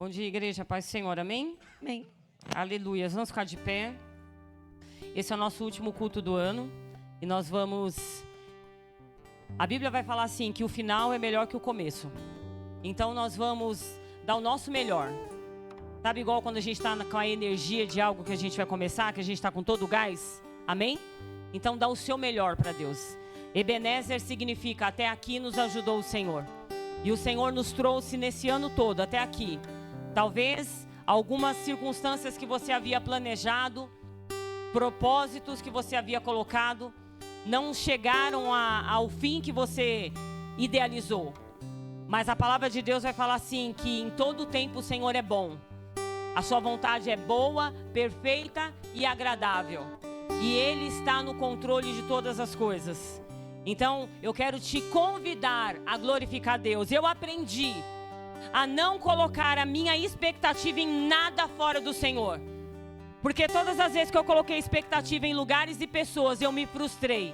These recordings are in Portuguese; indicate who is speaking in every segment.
Speaker 1: Bom dia, igreja, paz do Senhor, amém?
Speaker 2: Amém.
Speaker 1: Aleluia, vamos ficar de pé. Esse é o nosso último culto do ano. E nós vamos... A Bíblia vai falar assim, que o final é melhor que o começo. Então nós vamos dar o nosso melhor. Sabe igual quando a gente está com a energia de algo que a gente vai começar, que a gente está com todo o gás? Amém? Então dá o seu melhor para Deus. Ebenezer significa até aqui nos ajudou o Senhor. E o Senhor nos trouxe nesse ano todo, até aqui. Talvez algumas circunstâncias que você havia planejado, propósitos que você havia colocado, não chegaram ao fim que você idealizou. Mas a palavra de Deus vai falar assim, que em todo tempo o Senhor é bom. A sua vontade é boa, perfeita e agradável. E Ele está no controle de todas as coisas. Então, eu quero te convidar a glorificar Deus. Eu aprendi a não colocar a minha expectativa em nada fora do Senhor. Porque todas as vezes que eu coloquei expectativa em lugares e pessoas, eu me frustrei.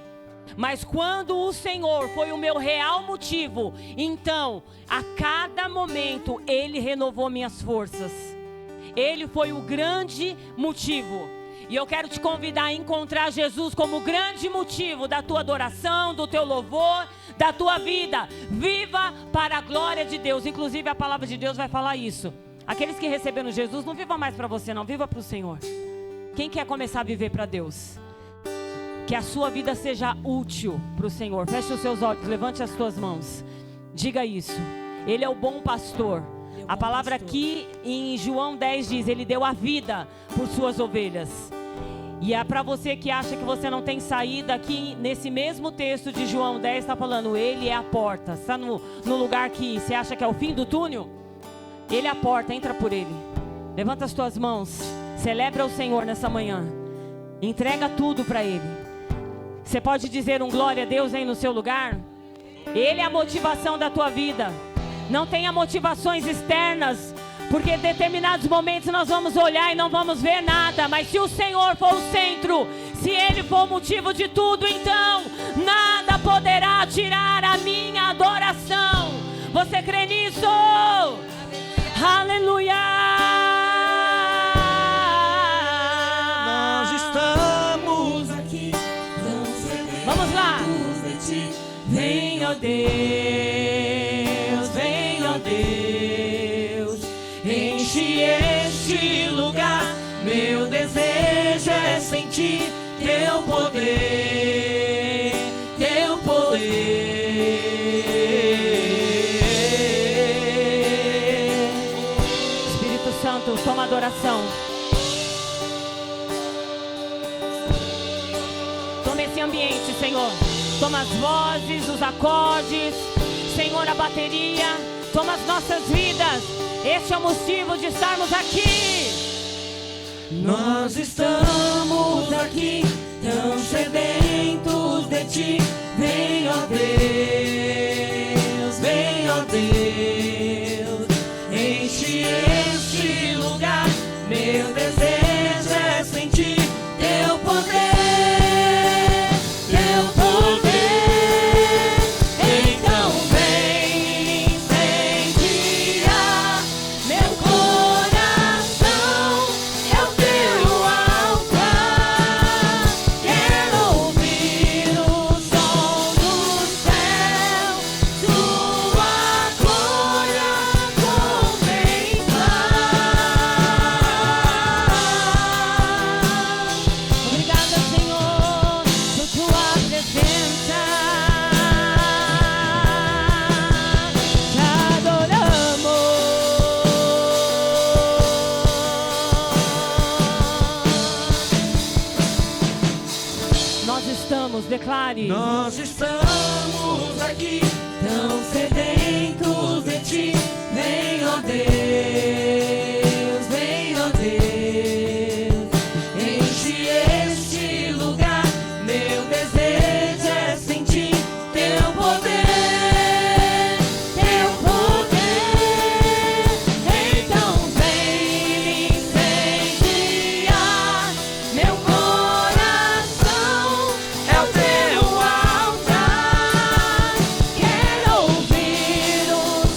Speaker 1: Mas quando o Senhor foi o meu real motivo, então, a cada momento, Ele renovou minhas forças. Ele foi o grande motivo. E eu quero te convidar a encontrar Jesus como o grande motivo da tua adoração, do teu louvor, da tua vida. Viva para a glória de Deus. Inclusive a palavra de Deus vai falar isso. Aqueles que receberam Jesus, não viva mais para você não, viva para o Senhor. Quem quer começar a viver para Deus? Que a sua vida seja útil para o Senhor. Feche os seus olhos, levante as tuas mãos. Diga isso. Ele é o bom pastor. A palavra aqui em João 10 diz, Ele deu a vida por suas ovelhas. E é para você que acha que você não tem saída, aqui nesse mesmo texto de João 10 está falando, Ele é a porta. Está no lugar que você acha que é o fim do túnel? Ele é a porta, entra por Ele. Levanta as tuas mãos, celebra o Senhor nessa manhã. Entrega tudo para Ele. Você pode dizer um glória a Deus aí no seu lugar? Ele é a motivação da tua vida. Não tenha motivações externas, porque em determinados momentos nós vamos olhar e não vamos ver nada. Mas se o Senhor for o centro, se Ele for o motivo de tudo, então nada poderá tirar a minha adoração. Você crê nisso? Aleluia!
Speaker 3: Nós estamos aqui.
Speaker 1: Vamos lá!
Speaker 3: Vem, ó Deus, vem, ó Deus, enche este lugar. Meu desejo é sentir teu poder, teu poder.
Speaker 1: Espírito Santo, toma adoração. Toma esse ambiente, Senhor. Toma as vozes, os acordes, Senhor, a bateria. Toma as nossas vidas. Este é o motivo de estarmos aqui.
Speaker 3: Nós estamos aqui, tão sedentos de ti. Vem, ó Deus, vem, ó Deus, enche este lugar. Meu desejo é sentir teu poder.
Speaker 1: Declare.
Speaker 3: Nós estamos aqui, tão sedentos de ti. Vem, ó Deus, vem, ó Deus, enche este lugar. Meu desejo é sentir teu poder, teu poder. Então vem me incendiar meu coração. É o teu altar, quero ouvir o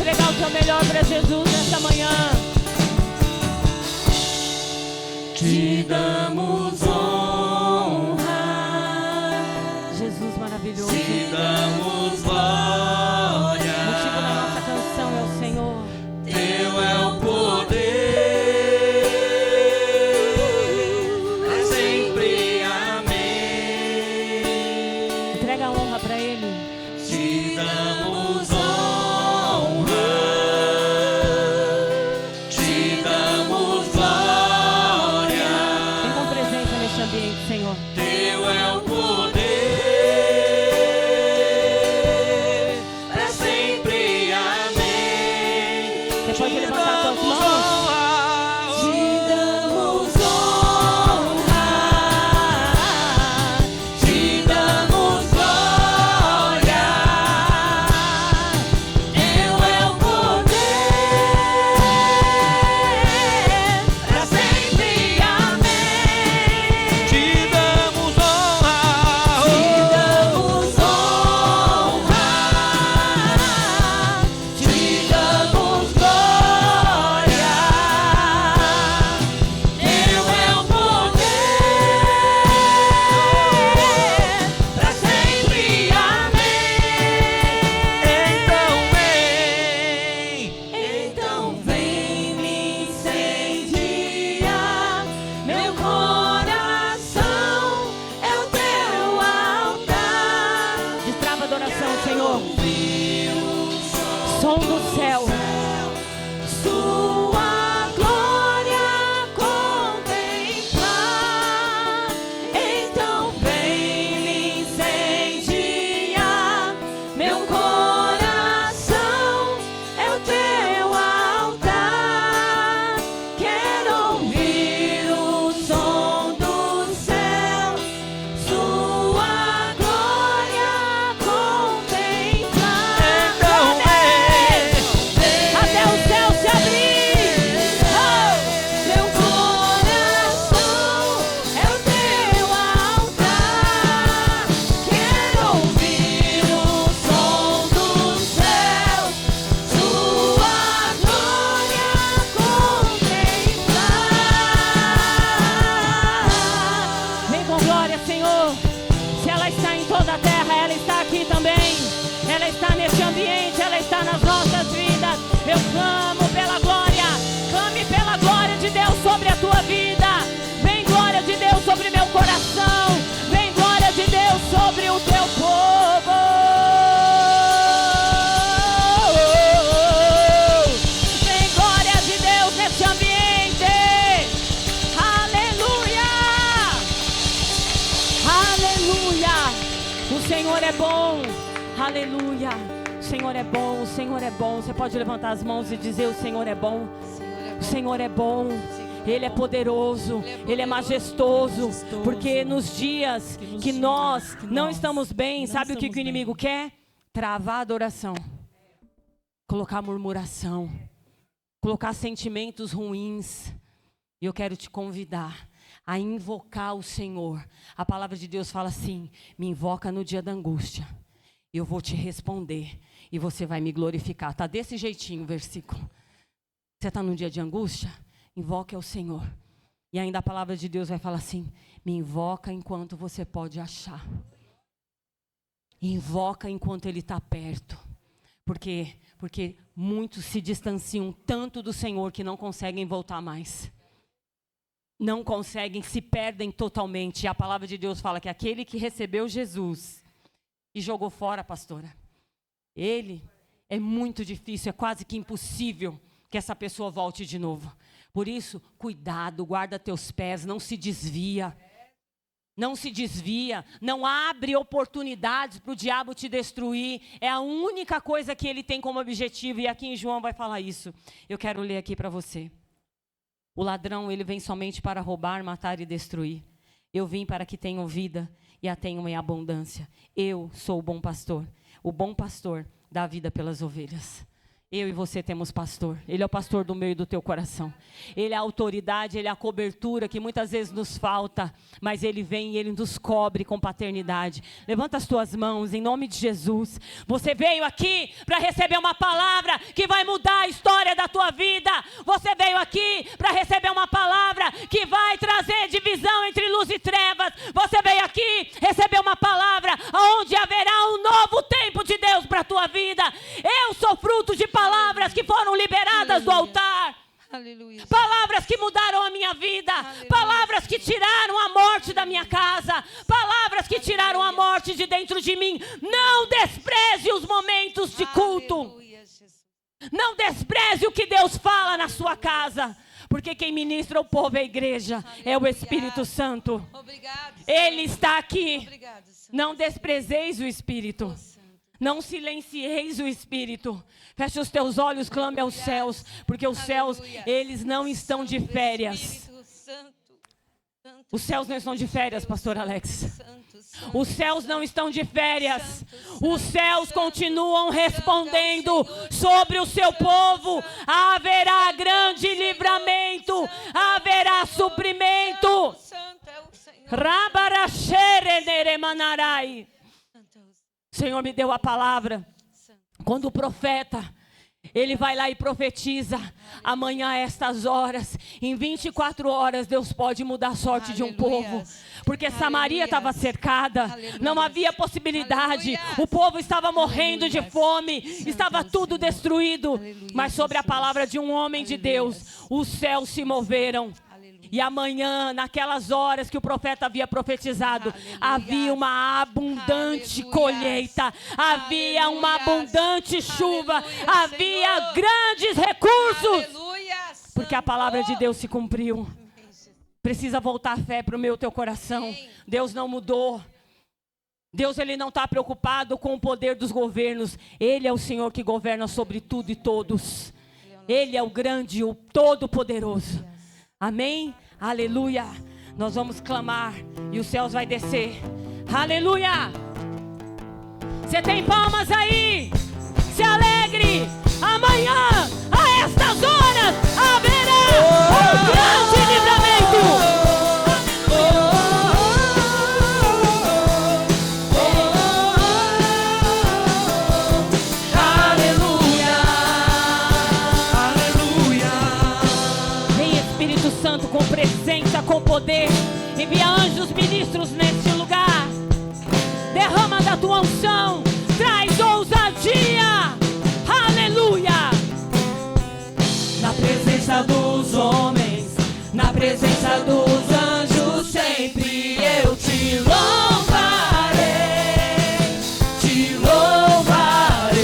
Speaker 1: entregar o teu melhor para Jesus nessa manhã.
Speaker 3: Te damos honra,
Speaker 1: Jesus maravilhoso.
Speaker 3: te damos glória.
Speaker 1: O motivo da nossa canção é o Senhor.
Speaker 3: Teu é o poder, é sempre amém.
Speaker 1: Entrega a honra para Ele.
Speaker 3: Te damos honra, te damos glória.
Speaker 1: Vem com presença neste ambiente, Senhor.
Speaker 3: Teu é o poder, é sempre amém.
Speaker 1: Você pode levantar suas mãos.
Speaker 3: Te damos honra, te damos glória. Teu é o poder, pra sempre amém. Te damos honra, te damos honra, te damos glória. Teu é o poder, pra sempre amém. Então vem me incendiar, meu coração é o teu altar.
Speaker 1: Destrava a adoração, Senhor.
Speaker 3: Ouvir o
Speaker 1: Som do céu.
Speaker 3: sua glória contemplar. Então vem me incendiar, meu coração é o teu altar. Quero ouvir o som do céu, sua glória contemplar. Então
Speaker 1: Até o céu se abrir.
Speaker 3: meu coração é o teu altar. Quero ouvir o som do céu, sua glória contemplar.
Speaker 1: Vem com glória, Senhor. Se ela está em toda a terra, ela está aqui também. Ela está neste ambiente, ela está nas nossas vidas. Eu clamo pela glória. Clame pela glória de Deus sobre a tua vida. Vem glória de Deus sobre meu coração. Vem glória de Deus sobre o teu povo. Vem glória de Deus neste ambiente. Aleluia! Aleluia! O Senhor é bom. Aleluia! O Senhor é bom, o Senhor é bom. Você pode levantar as mãos e dizer: o Senhor é bom. O Senhor é bom. Ele é poderoso, Ele é majestoso. Porque nos dias que nós não estamos bem, sabe o que o inimigo quer? Travar a adoração, colocar murmuração, colocar sentimentos ruins. E eu quero te convidar a invocar o Senhor. A palavra de Deus fala assim: me invoca no dia da angústia, eu vou te responder e você vai me glorificar. Está desse jeitinho o versículo. Você está num dia de angústia? Invoque ao Senhor. E ainda a palavra de Deus vai falar assim: me invoca enquanto você pode achar. Invoca enquanto Ele está perto. Porque muitos se distanciam tanto do Senhor que não conseguem voltar mais. Não conseguem, se perdem totalmente. E a palavra de Deus fala que aquele que recebeu Jesus e jogou fora, pastora, ele é muito difícil, é quase que impossível que essa pessoa volte de novo. Por isso, cuidado, guarda teus pés, não se desvia. Não se desvia, não abre oportunidades para o diabo te destruir. É a única coisa que ele tem como objetivo. E aqui em João vai falar isso. Eu quero ler aqui para você. O ladrão, ele vem somente para roubar, matar e destruir. Eu vim para que tenham vida e a tenham em abundância. Eu sou o bom pastor. O bom pastor dá vida pelas ovelhas. Eu e você temos pastor. Ele é o pastor do meu e do teu coração. Ele é a autoridade, ele é a cobertura que muitas vezes nos falta. Mas ele vem e ele nos cobre com paternidade. Levanta as tuas mãos em nome de Jesus. Você veio aqui para receber uma palavra que vai mudar a história da tua vida. Você veio aqui para receber uma palavra que vai trazer divisão entre luz e trevas. Você veio aqui receber uma palavra onde haverá um novo tempo de Deus para a tua vida. Eu sou fruto de palavras que foram liberadas do altar.
Speaker 3: Aleluia.
Speaker 1: Palavras que mudaram a minha vida.
Speaker 3: Aleluia.
Speaker 1: Palavras que tiraram a morte da minha casa. Palavras que tiraram a morte de dentro de mim. Não despreze os momentos de culto.
Speaker 3: Aleluia, Jesus.
Speaker 1: Não despreze o que Deus fala na sua casa. Porque quem ministra o povo é a igreja. É o Espírito Santo.
Speaker 3: Obrigado.
Speaker 1: Ele está aqui.
Speaker 3: Obrigado, Senhor.
Speaker 1: Não desprezeis o Espírito. Não silencieis o Espírito. Feche os teus olhos, clame aos céus. Porque os céus, eles não estão de férias. Os céus não estão de férias, pastor Alex. Os céus não estão de férias. Os céus continuam respondendo sobre o seu povo. Haverá grande livramento. Haverá suprimento.
Speaker 3: Santo é o Senhor.
Speaker 1: Rabarashereneremanarai. O Senhor me deu a palavra. Quando o profeta, ele vai lá e profetiza, amanhã a estas horas, em 24 horas, Deus pode mudar a sorte de um povo. Porque Samaria estava cercada, não havia possibilidade, o povo estava morrendo de fome, estava tudo destruído. Mas sobre a palavra de um homem de Deus, os céus se moveram. E amanhã, naquelas horas que o profeta havia profetizado, havia uma abundante colheita, havia uma abundante chuva, havia grandes recursos. Porque a palavra de Deus se cumpriu. Precisa voltar a fé para o meu teu coração. Deus não mudou. Deus, ele não está preocupado com o poder dos governos. Ele é o Senhor que governa sobre tudo e todos. Ele é o grande, o todo-poderoso. Amém? Aleluia. Nós vamos clamar e os céus vai descer. Aleluia. Você tem palmas aí? Se alegre. Amanhã, a estas horas, haverá um grande livramento. Com presença, com poder, envia anjos ministros neste lugar, derrama da tua unção, traz ousadia, aleluia. Na presença dos homens, na presença dos anjos, sempre eu te louvarei, te louvarei,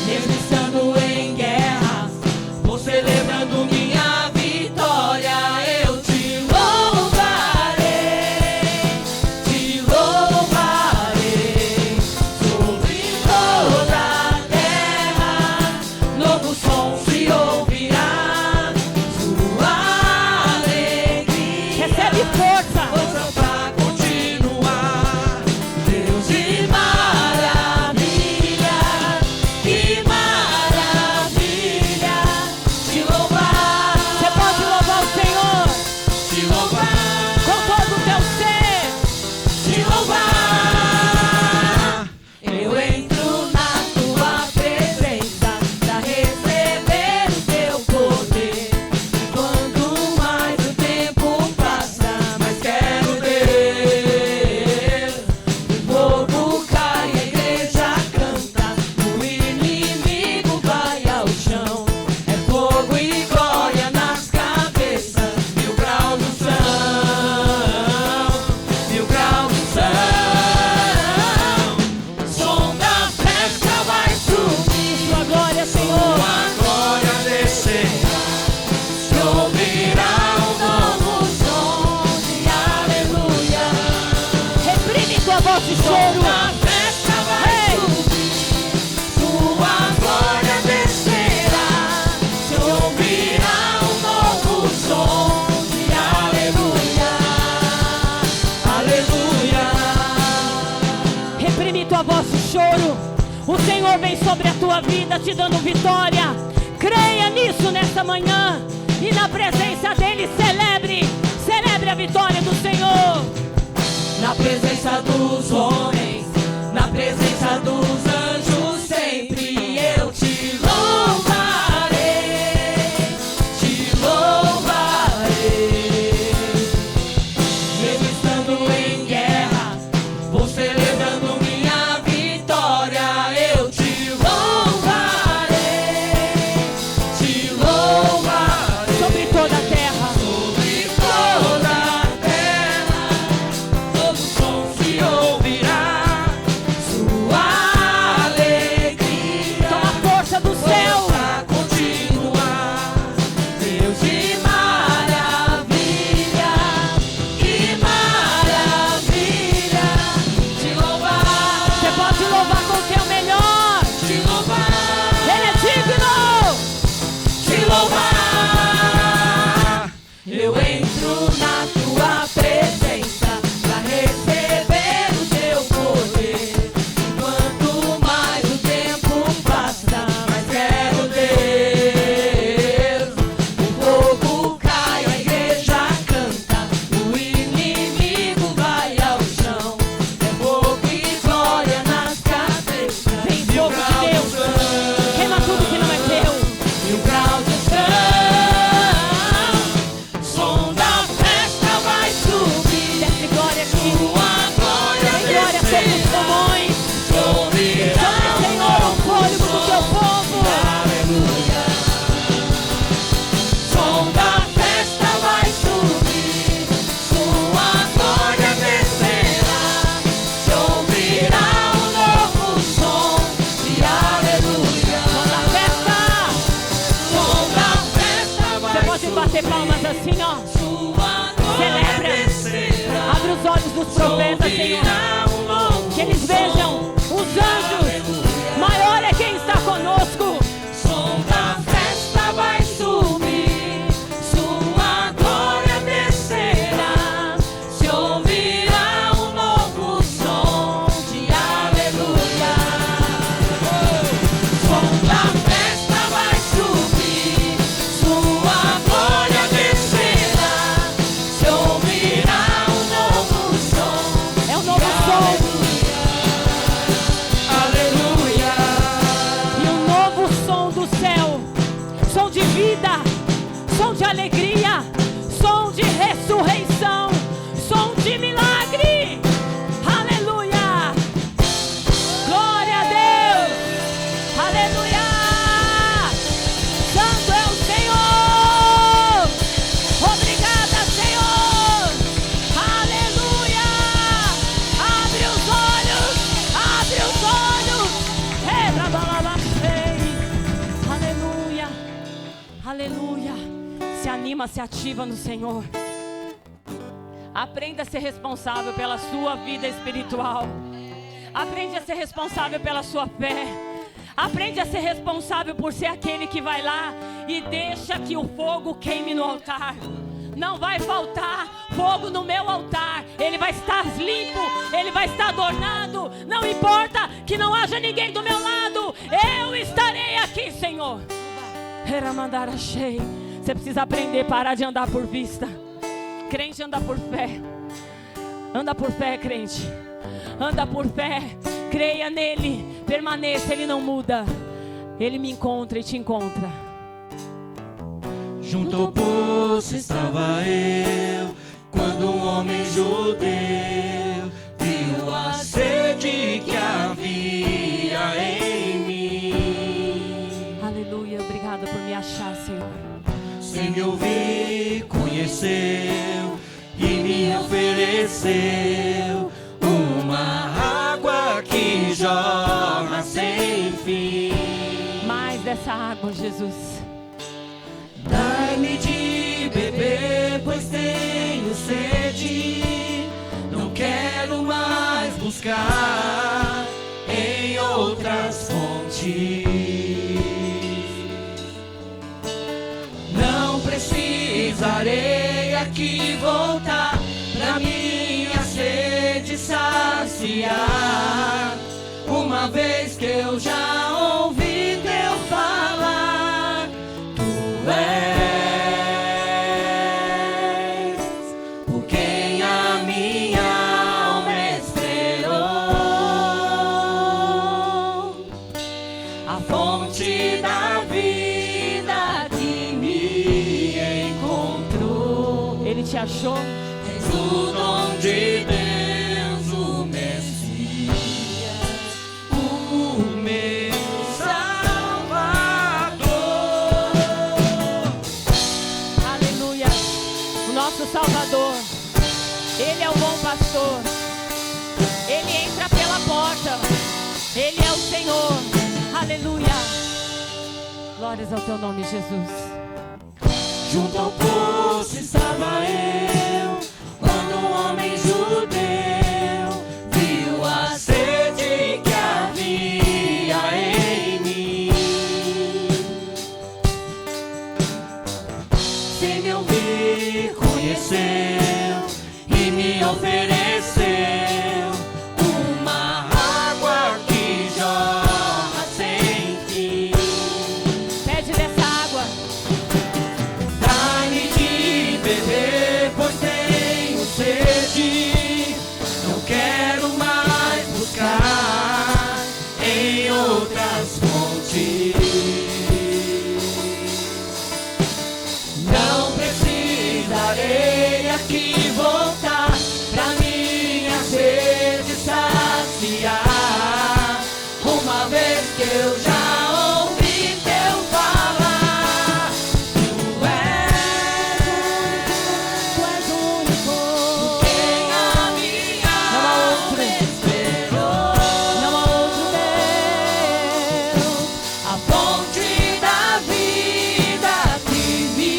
Speaker 1: mesmo estando em guerra, vou celebrando minha vitória, eu te louvarei, Senhor vem sobre a tua vida te dando vitória. Creia nisso nesta manhã. E na presença dele celebre a vitória do Senhor.
Speaker 2: Na presença dos homens, na presença dos anjos, sempre eu te louvarei, te louvarei. Mesmo estando em guerra, vou celebrando minha vitória. Eu te louvarei, te louvarei.
Speaker 1: Sobre toda a terra.
Speaker 2: Sobre toda a terra, todo som se ouvirá. Sua alegria,
Speaker 1: Toma a força do céu.
Speaker 2: força continuar. Deus de maravilha, que maravilha. Te louvar,
Speaker 1: Você pode louvar com o teu melhor.
Speaker 2: te louvar,
Speaker 1: Ele é digno.
Speaker 2: te louvar. Eu entro na tua presença pra receber o teu poder. Quanto mais o tempo passa, mais quero Deus. O fogo cai, a igreja canta, o inimigo vai ao chão. É fogo e glória nas cabeças.
Speaker 1: Vem fogo de Deus. Queima tudo que não é teu.
Speaker 2: E o grau de som da festa vai subir.
Speaker 1: Desce glória aqui.
Speaker 2: Sua glória
Speaker 1: Tem glória sobre os
Speaker 2: descerá.
Speaker 1: pulmões.
Speaker 2: Ouvirá
Speaker 1: Sobre, Senhor, o fôlego do teu povo.
Speaker 2: Aleluia. Som da festa vai subir. Sua glória descerá. Se ouvirá um novo som de aleluia.
Speaker 1: Som da festa.
Speaker 2: Som da festa vai
Speaker 1: Você pode bater palmas assim, ó.
Speaker 2: Sua
Speaker 1: Celebra.
Speaker 2: glória descerá.
Speaker 1: Abre os olhos dos profetas, Senhor. Que eles vejam os anjos. Maior é quem está conosco.
Speaker 2: Som da festa vai subir, sua glória descerá. Se ouvirá um novo som de aleluia. Som da festa vai subir, sua glória descerá. Se ouvirá um novo som.
Speaker 1: É o novo som.
Speaker 2: Aleluia.
Speaker 1: E um novo som do céu. Som de vida. Som de alegria. Som de ressurreição. Som de milagre. Aleluia. Glória a Deus. Aleluia. Santo é o Senhor. Obrigada, Senhor. Aleluia. Abre os olhos. Abre os olhos. Aleluia. Aleluia. Se anima, se ativa no Senhor. Aprenda a ser responsável pela sua vida espiritual. Aprende a ser responsável pela sua fé. Aprende a ser responsável por ser aquele que vai lá e deixa que o fogo queime no altar. Não vai faltar fogo no meu altar. Ele vai estar limpo, ele vai estar adornado. Não importa que não haja ninguém do meu lado, eu estarei aqui, Senhor. Você precisa aprender a parar de andar por vista. Crente anda por fé. Anda por fé, crente. Anda por fé. Creia nele. Permaneça, ele não muda. Ele me encontra e te encontra.
Speaker 2: Junto ao poço estava eu, quando um homem judeu viu a sede que havia em mim.
Speaker 1: Aleluia, obrigada por me achar, Senhor.
Speaker 2: Sem me ouvir, conheceu e me ofereceu uma água que jorra sem fim.
Speaker 1: Mais dessa água, Jesus.
Speaker 2: Dai-me de beber, pois tenho sede. Não quero mais buscar em outras fontes. Não precisarei aqui voltar pra minha sede saciar, uma vez que eu já fonte da vida que me encontrou.
Speaker 1: Ele te achou.
Speaker 2: És o dom de Deus, o Messias, o meu Salvador.
Speaker 1: Aleluia. O nosso Salvador. Ele é o bom pastor. Ele entra pela porta. Ele é o Senhor. Aleluia. Glórias ao teu nome, Jesus.
Speaker 2: Junto ao poço estava eu, quando um homem judeu viu a sede que havia em mim. Sem me ouvir, conheceu e me ofereceu uma água que jorra sem fim.
Speaker 1: Pede dessa água.
Speaker 2: Dá-me de beber, pois tenho sede. Não quero mais buscar em outras fontes. Não precisarei aqui voltar pra minha sede saciar, uma vez que eu já ouvi teu falar. Tu és o único, quem a minha alma esperou.
Speaker 1: Não há outro
Speaker 2: Deus, a fonte da vida que me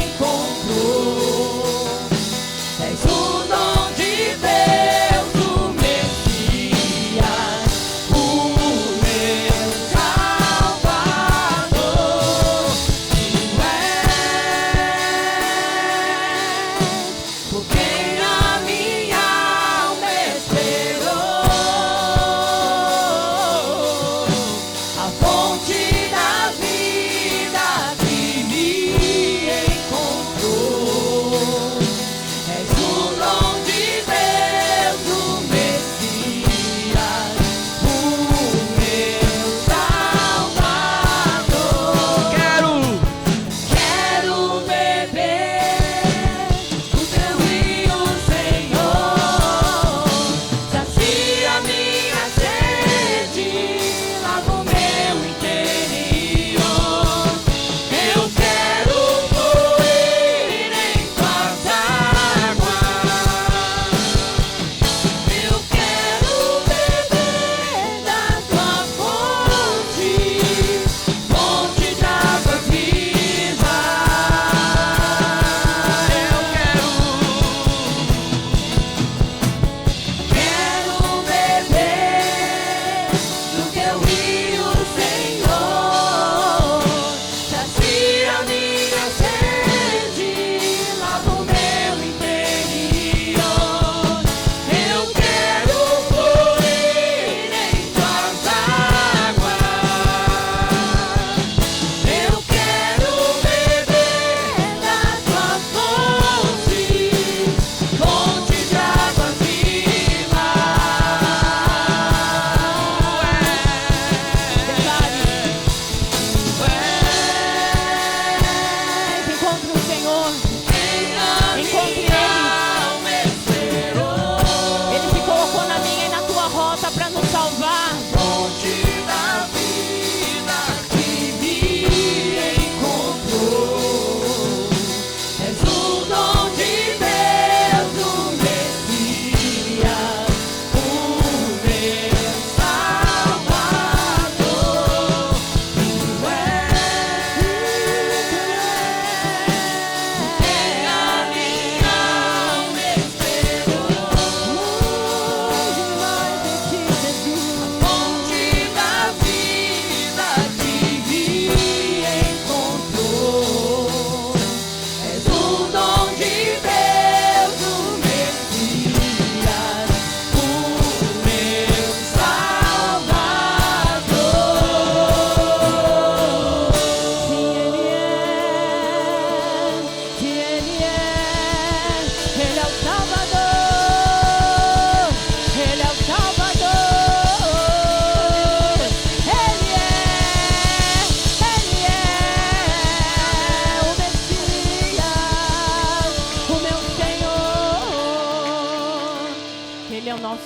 Speaker 2: encontrou.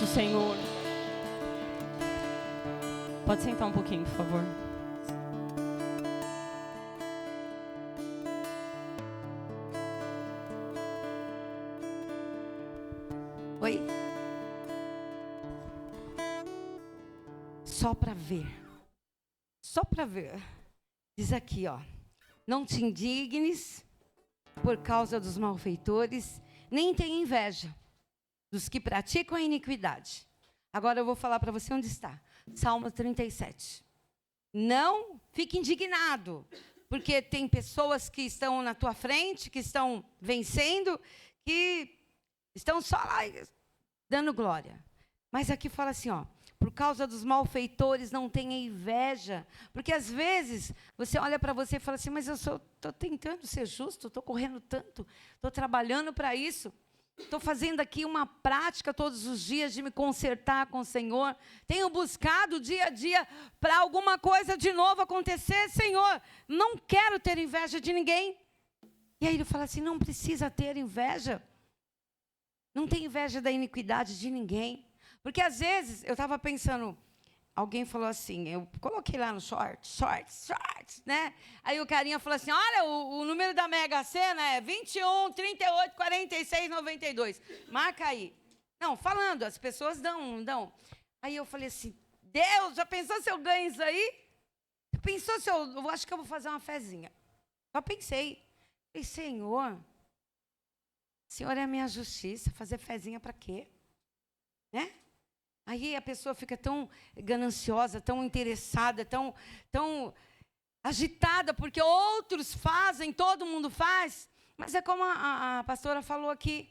Speaker 1: isso, Senhor. Pode sentar um pouquinho, por favor.
Speaker 4: Oi? Só para ver. Só para ver. Diz aqui, ó. Não te indignes por causa dos malfeitores, nem tenha inveja dos que praticam a iniquidade. Agora eu vou falar para você onde está. Salmo 37. Não fique indignado, porque tem pessoas que estão na tua frente, que estão vencendo, que estão só lá dando glória. Mas aqui fala assim, ó. Por causa dos malfeitores, não tenha inveja. Porque às vezes, você olha para você e fala assim, mas eu estou tentando ser justo, estou correndo tanto, estou trabalhando para isso. Estou fazendo aqui uma prática todos os dias de me consertar com o Senhor. Tenho buscado dia a dia para alguma coisa de novo acontecer. Senhor, não quero ter inveja de ninguém. E aí ele fala assim, não precisa ter inveja. Não tem inveja da iniquidade de ninguém. Porque às vezes, eu estava pensando, alguém falou assim, eu coloquei lá no shorts, né? Aí o carinha falou assim, olha, o número da Mega Sena é 21, 38, 46, 92. Marca aí. Não, falando, as pessoas dão. Aí eu falei assim, Deus, já pensou se eu ganho isso aí? Pensou se eu acho que eu vou fazer uma fezinha. Só pensei. Falei, Senhor é a minha justiça, fazer fezinha para quê? Né? Aí a pessoa fica tão gananciosa, tão interessada, tão agitada, porque outros fazem, todo mundo faz. Mas é como a pastora falou aqui.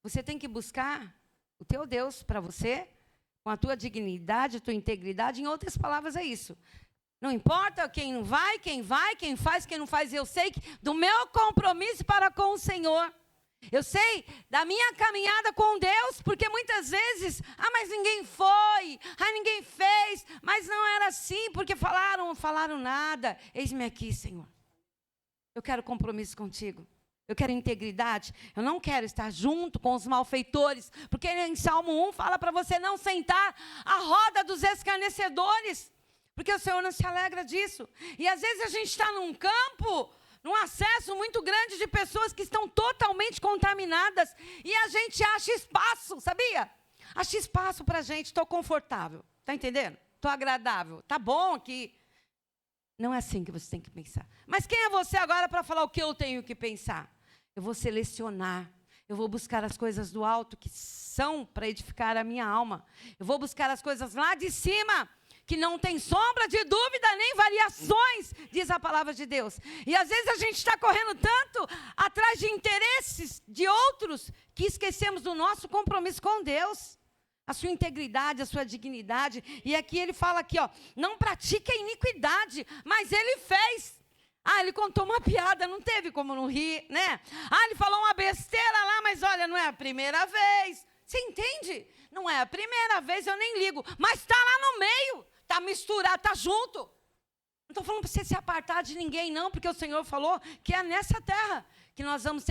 Speaker 4: Você tem que buscar o teu Deus para você, com a tua dignidade, a tua integridade. Em outras palavras, é isso. Não importa quem não vai, quem faz, quem não faz. Eu sei que do meu compromisso para com o Senhor. Eu sei da minha caminhada com Deus, porque muitas vezes, mas ninguém foi, ninguém fez, mas não era assim, porque falaram nada. Eis-me aqui, Senhor. Eu quero compromisso contigo. Eu quero integridade. Eu não quero estar junto com os malfeitores, porque em Salmo 1 fala para você não sentar à roda dos escarnecedores, porque o Senhor não se alegra disso. E às vezes a gente está num campo, num acesso muito grande de pessoas que estão totalmente contaminadas. E a gente acha espaço, sabia? Acha espaço para a gente. Estou confortável. Está entendendo? Estou agradável. Está bom aqui. Não é assim que você tem que pensar. Mas quem é você agora para falar o que eu tenho que pensar? Eu vou selecionar. Eu vou buscar as coisas do alto que são para edificar a minha alma. Eu vou buscar as coisas lá de cima, que não tem sombra de dúvida nem variações, diz a palavra de Deus. E às vezes a gente está correndo tanto atrás de interesses de outros, que esquecemos do nosso compromisso com Deus, a sua integridade, a sua dignidade. E aqui ele fala aqui, ó, não pratique a iniquidade, mas ele fez. Ele contou uma piada, não teve como não rir, né? Ele falou uma besteira lá, mas olha, não é a primeira vez. Você entende? Não é a primeira vez, eu nem ligo, mas está lá no meio. Está misturado, está junto. Não estou falando para você se apartar de ninguém, não, porque o Senhor falou que é nessa terra que nós vamos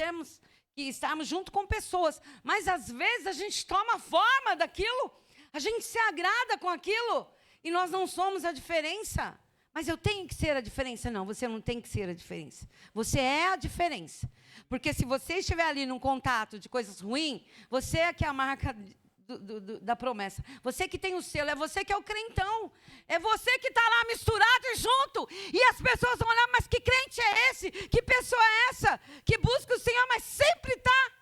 Speaker 4: que estarmos junto com pessoas. Mas às vezes a gente toma forma daquilo, a gente se agrada com aquilo, e nós não somos a diferença. Mas eu tenho que ser a diferença. Não, você não tem que ser a diferença. Você é a diferença. Porque se você estiver ali num contato de coisas ruins, você é que é a marca da promessa. Você que tem o selo, é você que é o crentão. É você que está lá misturado e junto. E as pessoas vão olhar, mas que crente é esse? Que pessoa é essa? Que busca o Senhor, mas sempre está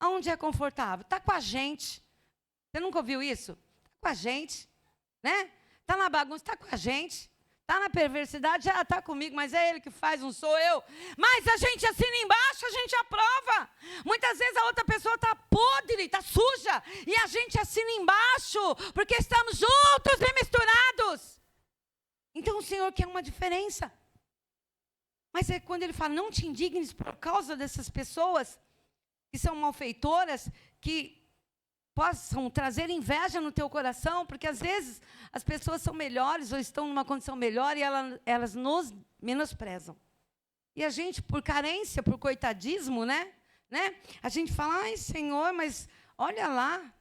Speaker 4: onde é confortável. Está com a gente. Você nunca ouviu isso? Está com a gente. Né? Está na bagunça, está com a gente. Está na perversidade, já está comigo, mas é ele que faz, não sou eu. Mas a gente assina embaixo, a gente aprova. Muitas vezes a outra pessoa está podre, está suja, e a gente assina embaixo, porque estamos juntos e misturados. Então o Senhor quer uma diferença. Mas é quando ele fala, não te indignes por causa dessas pessoas que são malfeitoras, que possam trazer inveja no teu coração, porque às vezes as pessoas são melhores ou estão numa condição melhor e elas nos menosprezam. E a gente, por carência, por coitadismo, né? A gente fala, ai Senhor, mas olha lá,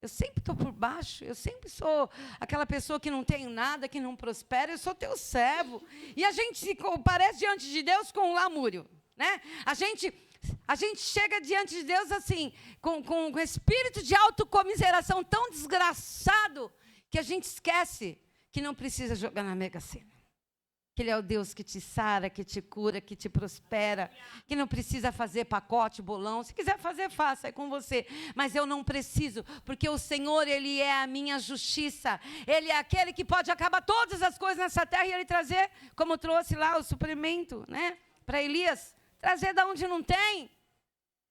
Speaker 4: Eu sempre estou por baixo, eu sempre sou aquela pessoa que não tem nada, que não prospera, eu sou teu servo. E a gente se parece diante de Deus com um lamúrio, né? A gente chega diante de Deus assim, com espírito de autocomiseração tão desgraçado, que a gente esquece que não precisa jogar na Mega Sena. Que Ele é o Deus que te sara, que te cura, que te prospera, que não precisa fazer pacote, bolão. Se quiser fazer, faça, é com você. Mas eu não preciso, porque o Senhor, Ele é a minha justiça. Ele é aquele que pode acabar todas as coisas nessa terra e Ele trazer, como trouxe lá o suprimento, né, para Elias, trazer da onde não tem.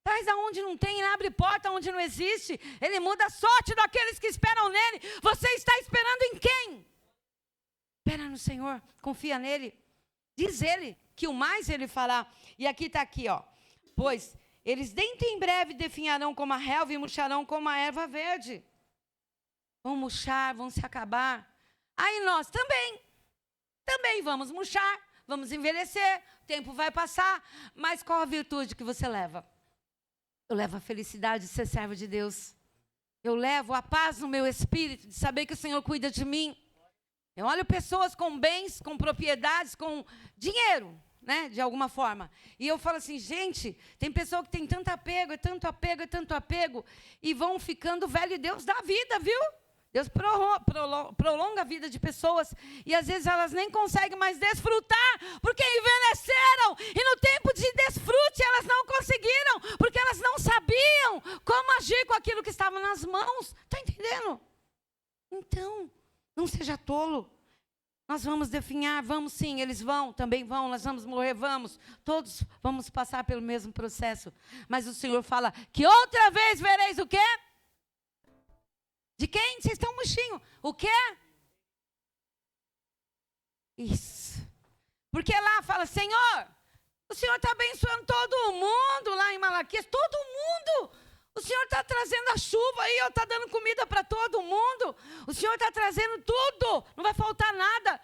Speaker 4: Traz aonde não tem, ele abre porta onde não existe. Ele muda a sorte daqueles que esperam nele. Você está esperando em quem? Espera no Senhor, confia nele. Diz ele que o mais ele fará. E aqui está aqui, ó. Pois eles dentro em breve definharão como a relva e murcharão como a erva verde. Vão murchar, vão se acabar. Aí nós também vamos murchar, vamos envelhecer, o tempo vai passar. Mas qual a virtude que você leva? Eu levo a felicidade de ser servo de Deus. Eu levo a paz no meu espírito, de saber que o Senhor cuida de mim. Eu olho pessoas com bens, com propriedades, com dinheiro, né, de alguma forma. E eu falo assim, gente, tem pessoa que tem tanto apego, é tanto apego, e vão ficando velho, e Deus dá vida, viu? Deus prolonga a vida de pessoas, e às vezes elas nem conseguem mais desfrutar, porque envelheceram, e no tempo de desfrute elas não conseguiram, porque elas não sabiam como agir com aquilo que estava nas mãos. Está entendendo? Então, não seja tolo. Nós vamos definhar, vamos sim, eles vão, também vão, nós vamos morrer, vamos. Todos vamos passar pelo mesmo processo. Mas o Senhor fala que outra vez vereis o quê? De quem? Vocês estão murchinho. O quê? Isso. Porque lá fala, Senhor, o Senhor está abençoando todo mundo lá em Malaquias, todo mundo. O Senhor está trazendo a chuva aí, está dando comida para todo mundo. O Senhor está trazendo tudo, não vai faltar nada.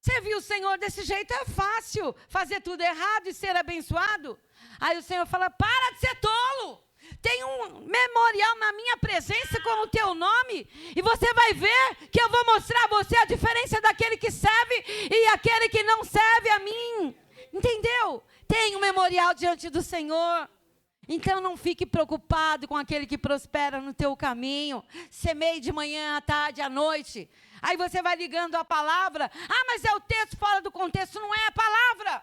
Speaker 4: Você viu o Senhor desse jeito? É fácil fazer tudo errado e ser abençoado. Aí o Senhor fala, para de ser tolo. Tem um memorial na minha presença com o teu nome. E você vai ver que eu vou mostrar a você a diferença daquele que serve e aquele que não serve a mim. Entendeu? Tem um memorial diante do Senhor. Então não fique preocupado com aquele que prospera no teu caminho. Semeie de manhã, à tarde, à noite. Aí você vai ligando a palavra. Ah, mas é o texto fora do contexto. Não é a palavra.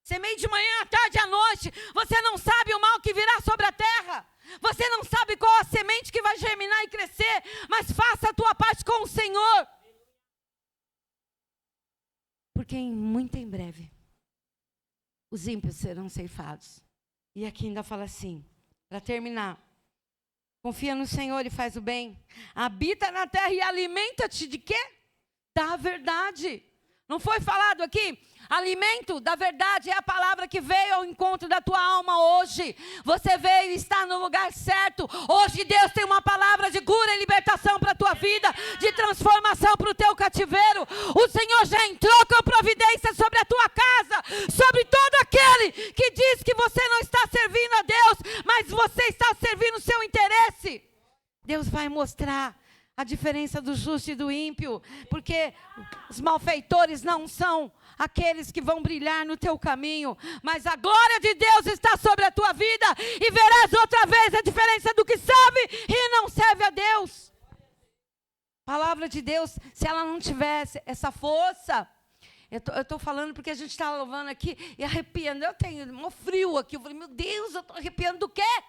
Speaker 4: Semeie de manhã, à tarde, à noite. Você não sabe o mal que virá sobre a terra. Você não sabe qual a semente que vai germinar e crescer. Mas faça a tua parte com o Senhor. Porque muito em breve, os ímpios serão ceifados. E aqui ainda fala assim, para terminar. Confia no Senhor e faz o bem. Habita na terra e alimenta-te de quê? Da verdade. Não foi falado aqui? Alimento da verdade é a palavra que veio ao encontro da tua alma hoje. Você veio e está no lugar certo. Hoje Deus tem uma palavra de cura e libertação para a tua vida, de transformação para o teu cativeiro. O Senhor já entrou com providência sobre a tua casa, sobre todo aquele que diz que você não está servindo a Deus, mas você está servindo o seu interesse. Deus vai mostrar a diferença do justo e do ímpio, porque os malfeitores não são aqueles que vão brilhar no teu caminho, mas a glória de Deus está sobre a tua vida, e verás outra vez a diferença do que serve e não serve a Deus. Palavra de Deus, se ela não tivesse essa força, eu estou falando porque a gente está louvando aqui e arrepiando, eu tenho um frio aqui, eu falei, meu Deus, eu estou arrepiando do quê?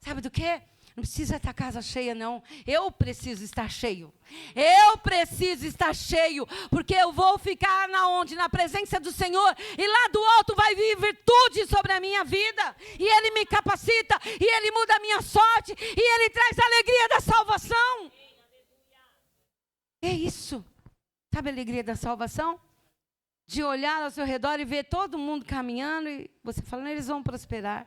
Speaker 4: Sabe do quê? Não precisa estar casa cheia, não. Eu preciso estar cheio. Eu preciso estar cheio. Porque eu vou ficar na presença do Senhor. E lá do alto vai vir virtude sobre a minha vida. E Ele me capacita. E Ele muda a minha sorte. E Ele traz a alegria da salvação. É isso. Sabe a alegria da salvação? De olhar ao seu redor e ver todo mundo caminhando. E você falando, eles vão prosperar.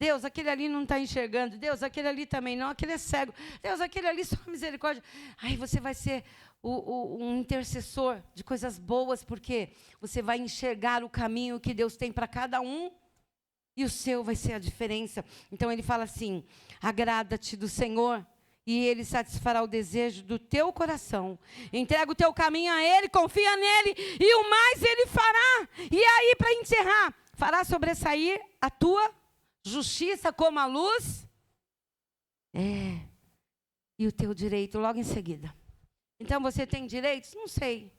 Speaker 4: Deus, aquele ali não está enxergando. Deus, aquele ali também não. Aquele é cego. Deus, aquele ali só misericórdia. Aí você vai ser um intercessor de coisas boas, porque você vai enxergar o caminho que Deus tem para cada um, e o seu vai ser a diferença. Então ele fala assim, agrada-te do Senhor e Ele satisfará o desejo do teu coração. Entrega o teu caminho a Ele, confia nele, e o mais Ele fará. E aí, para encerrar, fará sobressair a tua justiça como a luz. E o teu direito logo em seguida. Então, você tem direitos? Não sei.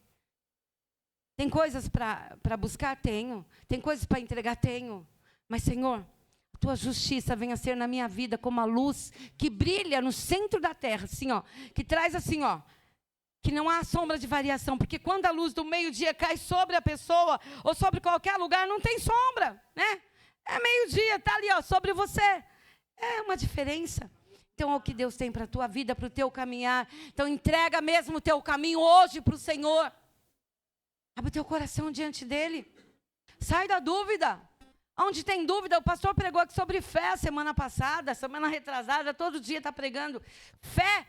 Speaker 4: Tem coisas para buscar? Tenho. Tem coisas para entregar? Tenho. Mas, Senhor, a tua justiça venha ser na minha vida como a luz que brilha no centro da terra, assim, ó, que traz assim, ó, que não há sombra de variação, porque quando a luz do meio-dia cai sobre a pessoa ou sobre qualquer lugar, não tem sombra, né? É meio-dia, está ali, ó, sobre você. É uma diferença. Então, é o que Deus tem para a tua vida, para o teu caminhar. Então, entrega mesmo o teu caminho hoje para o Senhor. Abre o teu coração diante dEle. Sai da dúvida. Onde tem dúvida, o pastor pregou aqui sobre fé semana passada, semana retrasada, todo dia está pregando. Fé.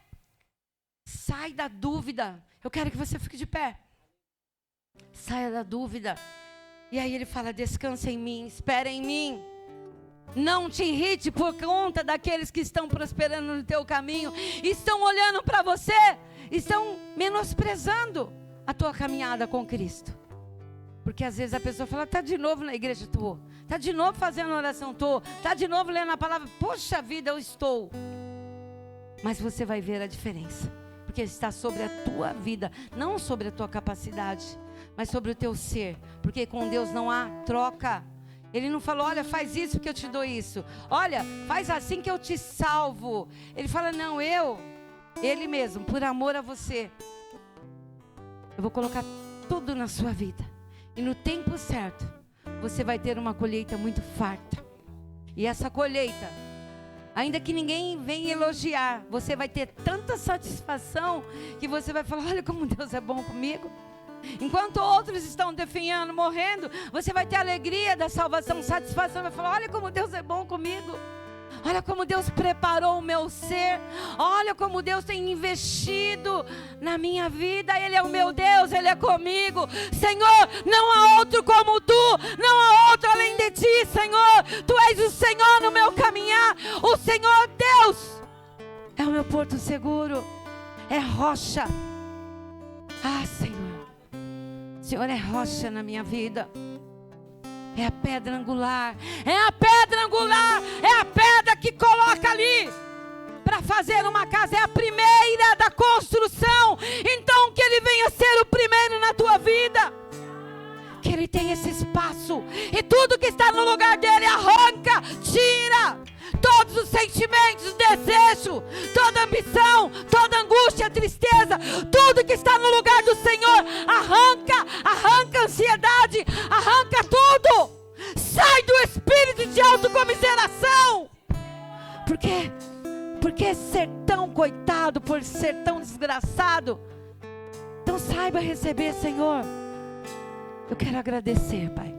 Speaker 4: Sai da dúvida. Eu quero que você fique de pé. Saia da dúvida. E aí ele fala, descansa em mim, espera em mim. Não te irrite por conta daqueles que estão prosperando no teu caminho. Estão olhando para você, estão menosprezando a tua caminhada com Cristo. Porque às vezes a pessoa fala, está de novo na igreja, estou. Está de novo fazendo oração, estou. Está de novo lendo a palavra, poxa vida, eu estou. Mas você vai ver a diferença. Porque está sobre a tua vida, não sobre a tua capacidade, mas sobre o teu ser. Porque com Deus não há troca. Ele não falou, olha, faz isso que eu te dou isso. Olha, faz assim que eu te salvo. Ele fala, não, Ele mesmo, por amor a você, eu vou colocar tudo na sua vida. E no tempo certo, você vai ter uma colheita muito farta. E essa colheita, ainda que ninguém venha elogiar, você vai ter tanta satisfação que você vai falar, olha como Deus é bom comigo. Enquanto outros estão definhando, morrendo, você vai ter alegria da salvação, satisfação, vai falar, olha como Deus é bom comigo. Olha como Deus preparou o meu ser. Olha como Deus tem investido na minha vida. Ele é o meu Deus, Ele é comigo. Senhor, não há outro como Tu. Não há outro além de Ti, Senhor. Tu és o Senhor no meu caminhar. O Senhor Deus é o meu porto seguro. É rocha. Ah, Senhor. O Senhor é rocha na minha vida. É a pedra angular. É a pedra angular. É a pedra que coloca ali para fazer uma casa. É a primeira da construção. Então que Ele venha ser o primeiro na tua vida. Que Ele tenha esse espaço. E tudo que está no lugar dele arranca, tira todos os sentimentos, desejo, toda ambição, toda angústia, tristeza, tudo que está no lugar do Senhor, arranca a ansiedade, arranca tudo, sai do espírito de autocomiseração, porque ser tão coitado, por ser tão desgraçado, então saiba receber, Senhor. Eu quero agradecer, Pai,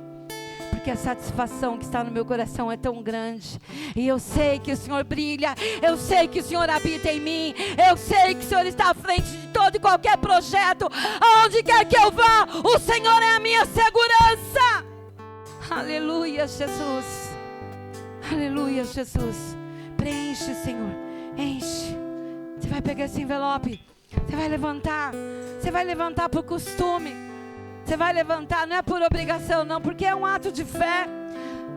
Speaker 4: porque a satisfação que está no meu coração é tão grande. E eu sei que o Senhor brilha. Eu sei que o Senhor habita em mim. Eu sei que o Senhor está à frente de todo e qualquer projeto. Aonde quer que eu vá, o Senhor é a minha segurança. Aleluia, Jesus. Aleluia, Jesus. Preenche, Senhor. Enche. Você vai pegar esse envelope. Você vai levantar. Você vai levantar por costume. Você vai levantar, não é por obrigação não, porque é um ato de fé.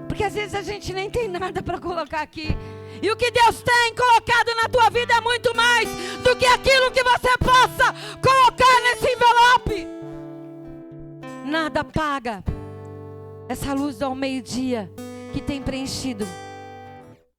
Speaker 4: Porque às vezes a gente nem tem nada para colocar aqui. E o que Deus tem colocado na tua vida é muito mais do que aquilo que você possa colocar nesse envelope. Nada paga essa luz ao meio-dia que tem preenchido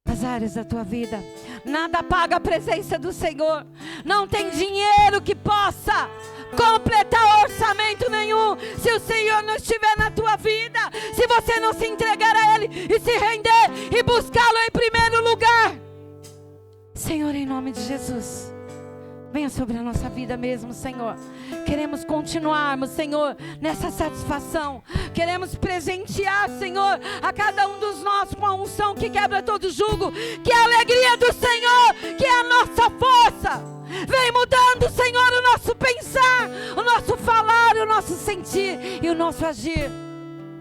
Speaker 4: as áreas da tua vida. Nada paga a presença do Senhor. Não tem dinheiro que possa completar orçamento nenhum se o Senhor não estiver na tua vida, se você não se entregar a Ele e se render e buscá-lo em primeiro lugar. Senhor, em nome de Jesus, venha sobre a nossa vida mesmo, Senhor. Queremos continuarmos, Senhor, nessa satisfação. Queremos presentear, Senhor, a cada um dos nós com a unção que quebra todo jugo, que é a alegria do Senhor, que é a nossa força. Vem mudando, Senhor, o nosso pensar, o nosso falar, o nosso sentir e o nosso agir.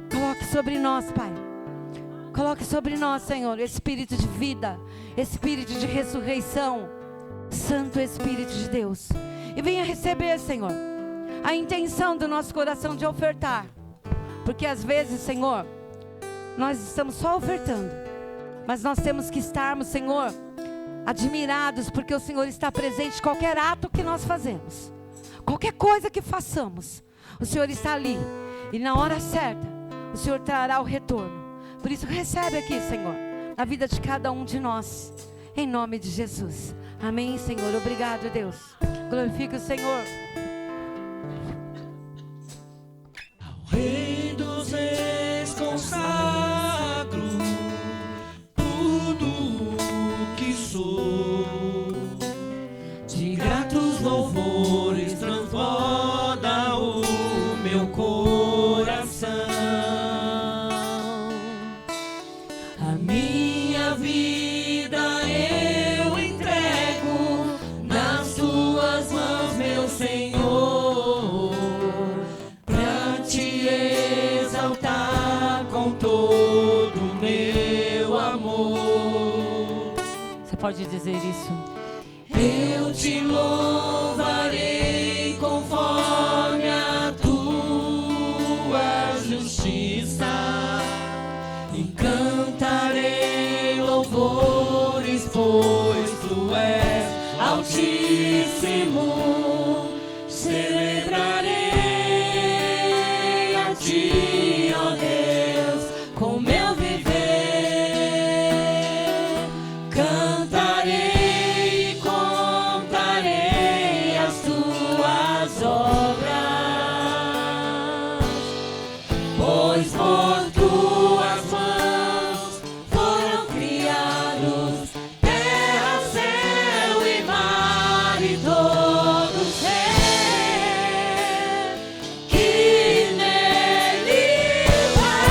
Speaker 4: Coloque sobre nós, Pai. Coloque sobre nós, Senhor, espírito de vida, espírito de ressurreição. Santo Espírito de Deus. E venha receber, Senhor, a intenção do nosso coração de ofertar. Porque às vezes, Senhor, nós estamos só ofertando, mas nós temos que estarmos, Senhor, admirados, porque o Senhor está presente em qualquer ato que nós fazemos. Qualquer coisa que façamos, o Senhor está ali. E na hora certa, o Senhor trará o retorno. Por isso, recebe aqui, Senhor, na vida de cada um de nós. Em nome de Jesus. Amém, Senhor. Obrigado, Deus. Glorifique o Senhor.
Speaker 2: Ao Rei dos Reis consagro tudo o que sou. De gratos louvores transborda o meu coração. A minha vida eu entrego nas tuas mãos, meu Senhor, pra te exaltar com todo o meu amor.
Speaker 1: Você pode dizer isso?
Speaker 2: Eu te louvarei conforme a tua justiça e cantarei louvores, pois tu és altíssimo. Celebrarei a ti, ó Deus, com meu viver. Cantarei e contarei as tuas obras, pois por tuas mãos foram criados terra, céu e mar e todo ser que nele vai.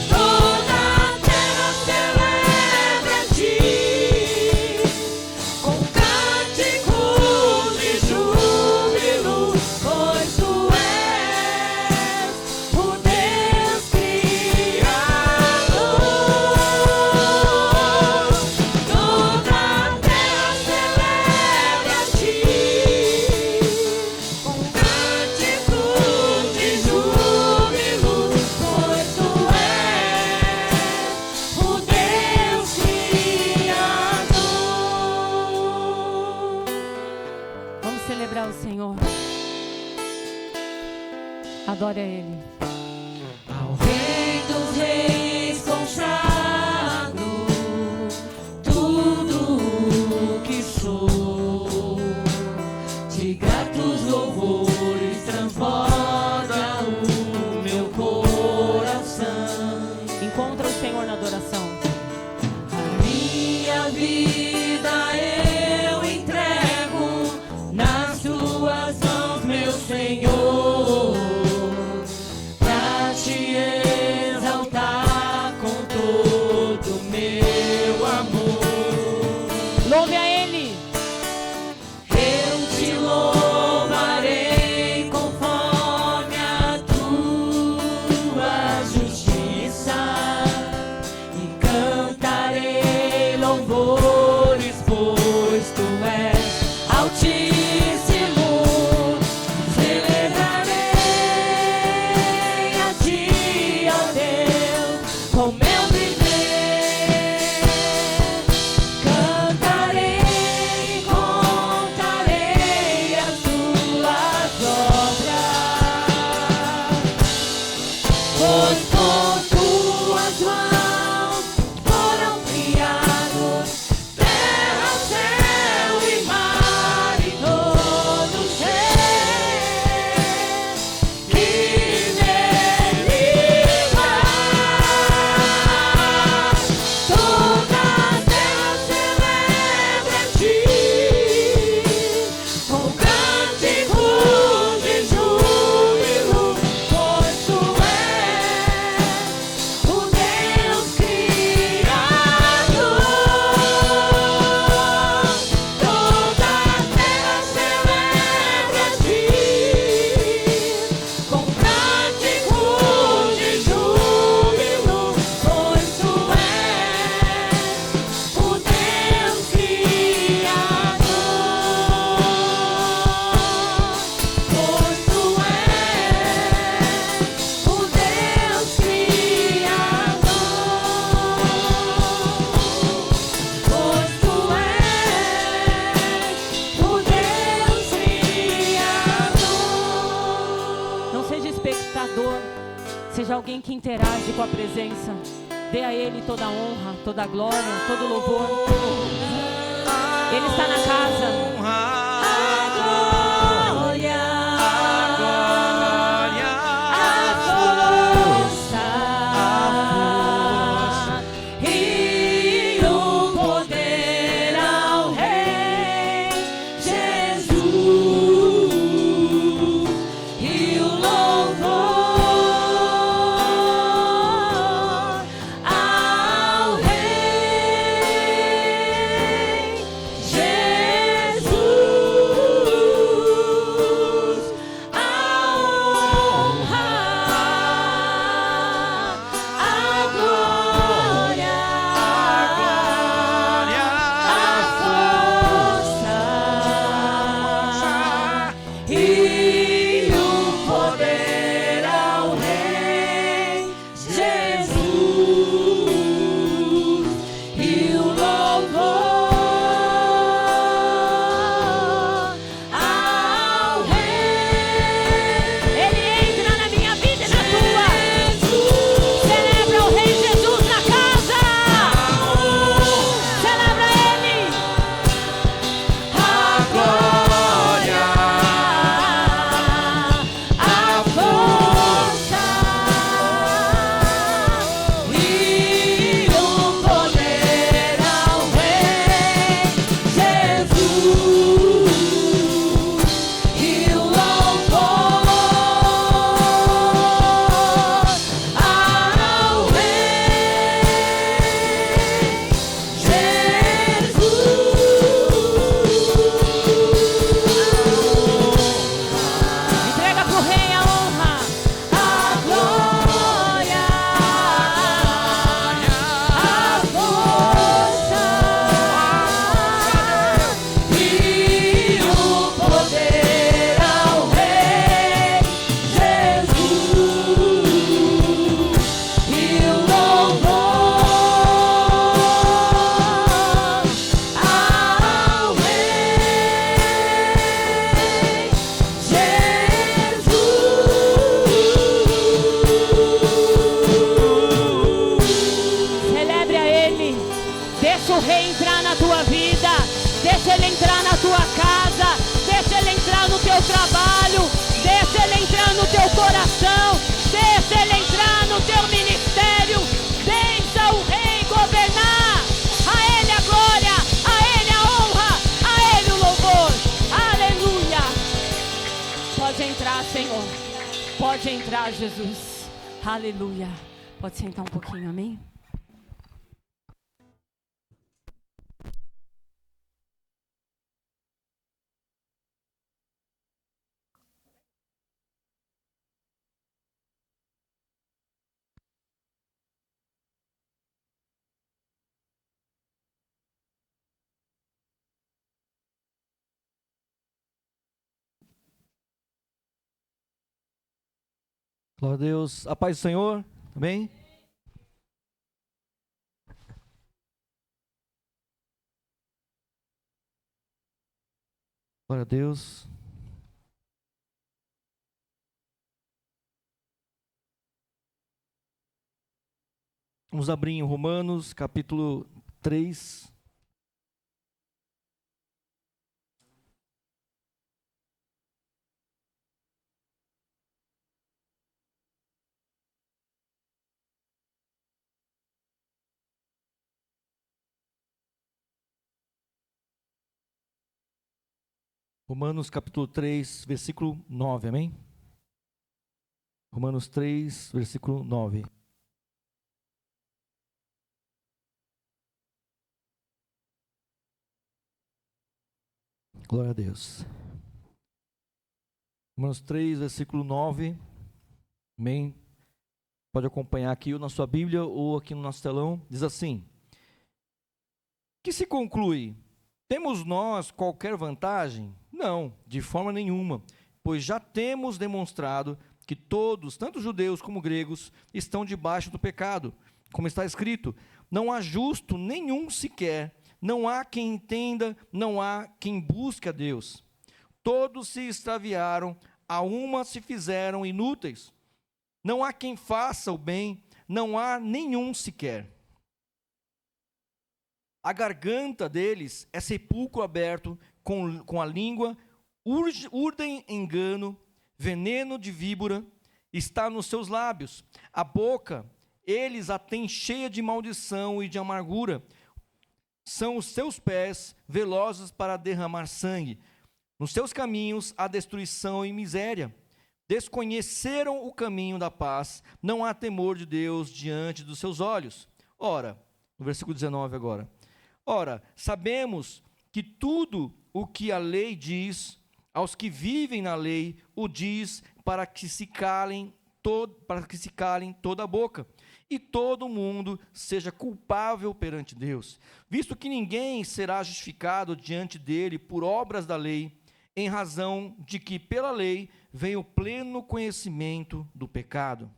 Speaker 2: Toda a terra celebra a ti, com cânticos de júbilo, pois tu és o Deus Criador. Toda a terra celebra a ti, com cânticos de júbilo, pois tu és o Deus Criador.
Speaker 1: Vamos celebrar o Senhor. Adore a Ele.
Speaker 2: Ao Rei dos Reis consagro tudo o que sou. De gratos louvores transborda o meu coração.
Speaker 1: Encontra o Senhor na adoração.
Speaker 2: A minha vida eu entrego nas tuas mãos, meu Senhor, pra te exaltar com todo o meu amor.
Speaker 1: Louve a Ele.
Speaker 2: Eu te louvarei conforme a tua justiça e cantarei louvores, pois tu és altíssimo. Celebrarei a ti, ó Deus, com meu viver. Cantarei e contarei as tuas obras, pois por tuas mãos foram criados terra, céu e mar e todo ser que nele vai. Toda a terra celebra a ti, com cânticos de júbilo, pois tu és
Speaker 1: seja espectador, seja alguém que interage com a presença. Dê a Ele toda a honra, toda a glória, todo o louvor. Ele está na casa. Pode entrar, Jesus. Aleluia. Pode sentar um pouquinho, amém?
Speaker 5: Glória a Deus. A paz do Senhor. Amém? Glória a Deus. Vamos abrir em Romanos, capítulo 3. Romanos capítulo 3, versículo 9, amém? Romanos 3, versículo 9. Glória a Deus. Romanos 3, versículo 9, amém? Pode acompanhar aqui na sua Bíblia ou aqui no nosso telão. Diz assim: que se conclui? Temos nós qualquer vantagem? Não, de forma nenhuma, pois já temos demonstrado que todos, tanto judeus como gregos, estão debaixo do pecado. Como está escrito, não há justo nenhum sequer, não há quem entenda, não há quem busque a Deus. Todos se extraviaram, a uma se fizeram inúteis. Não há quem faça o bem, não há nenhum sequer. A garganta deles é sepulcro aberto, com a língua urdem engano, veneno de víbora está nos seus lábios. A boca, eles a têm cheia de maldição e de amargura. São os seus pés velozes para derramar sangue. Nos seus caminhos há destruição e miséria. Desconheceram o caminho da paz. Não há temor de Deus diante dos seus olhos. Ora, no versículo 19 agora. Ora, sabemos que tudo o que a lei diz, aos que vivem na lei, o diz para que se calem toda a boca, e todo mundo seja culpável perante Deus, visto que ninguém será justificado diante dele por obras da lei, em razão de que pela lei vem o pleno conhecimento do pecado.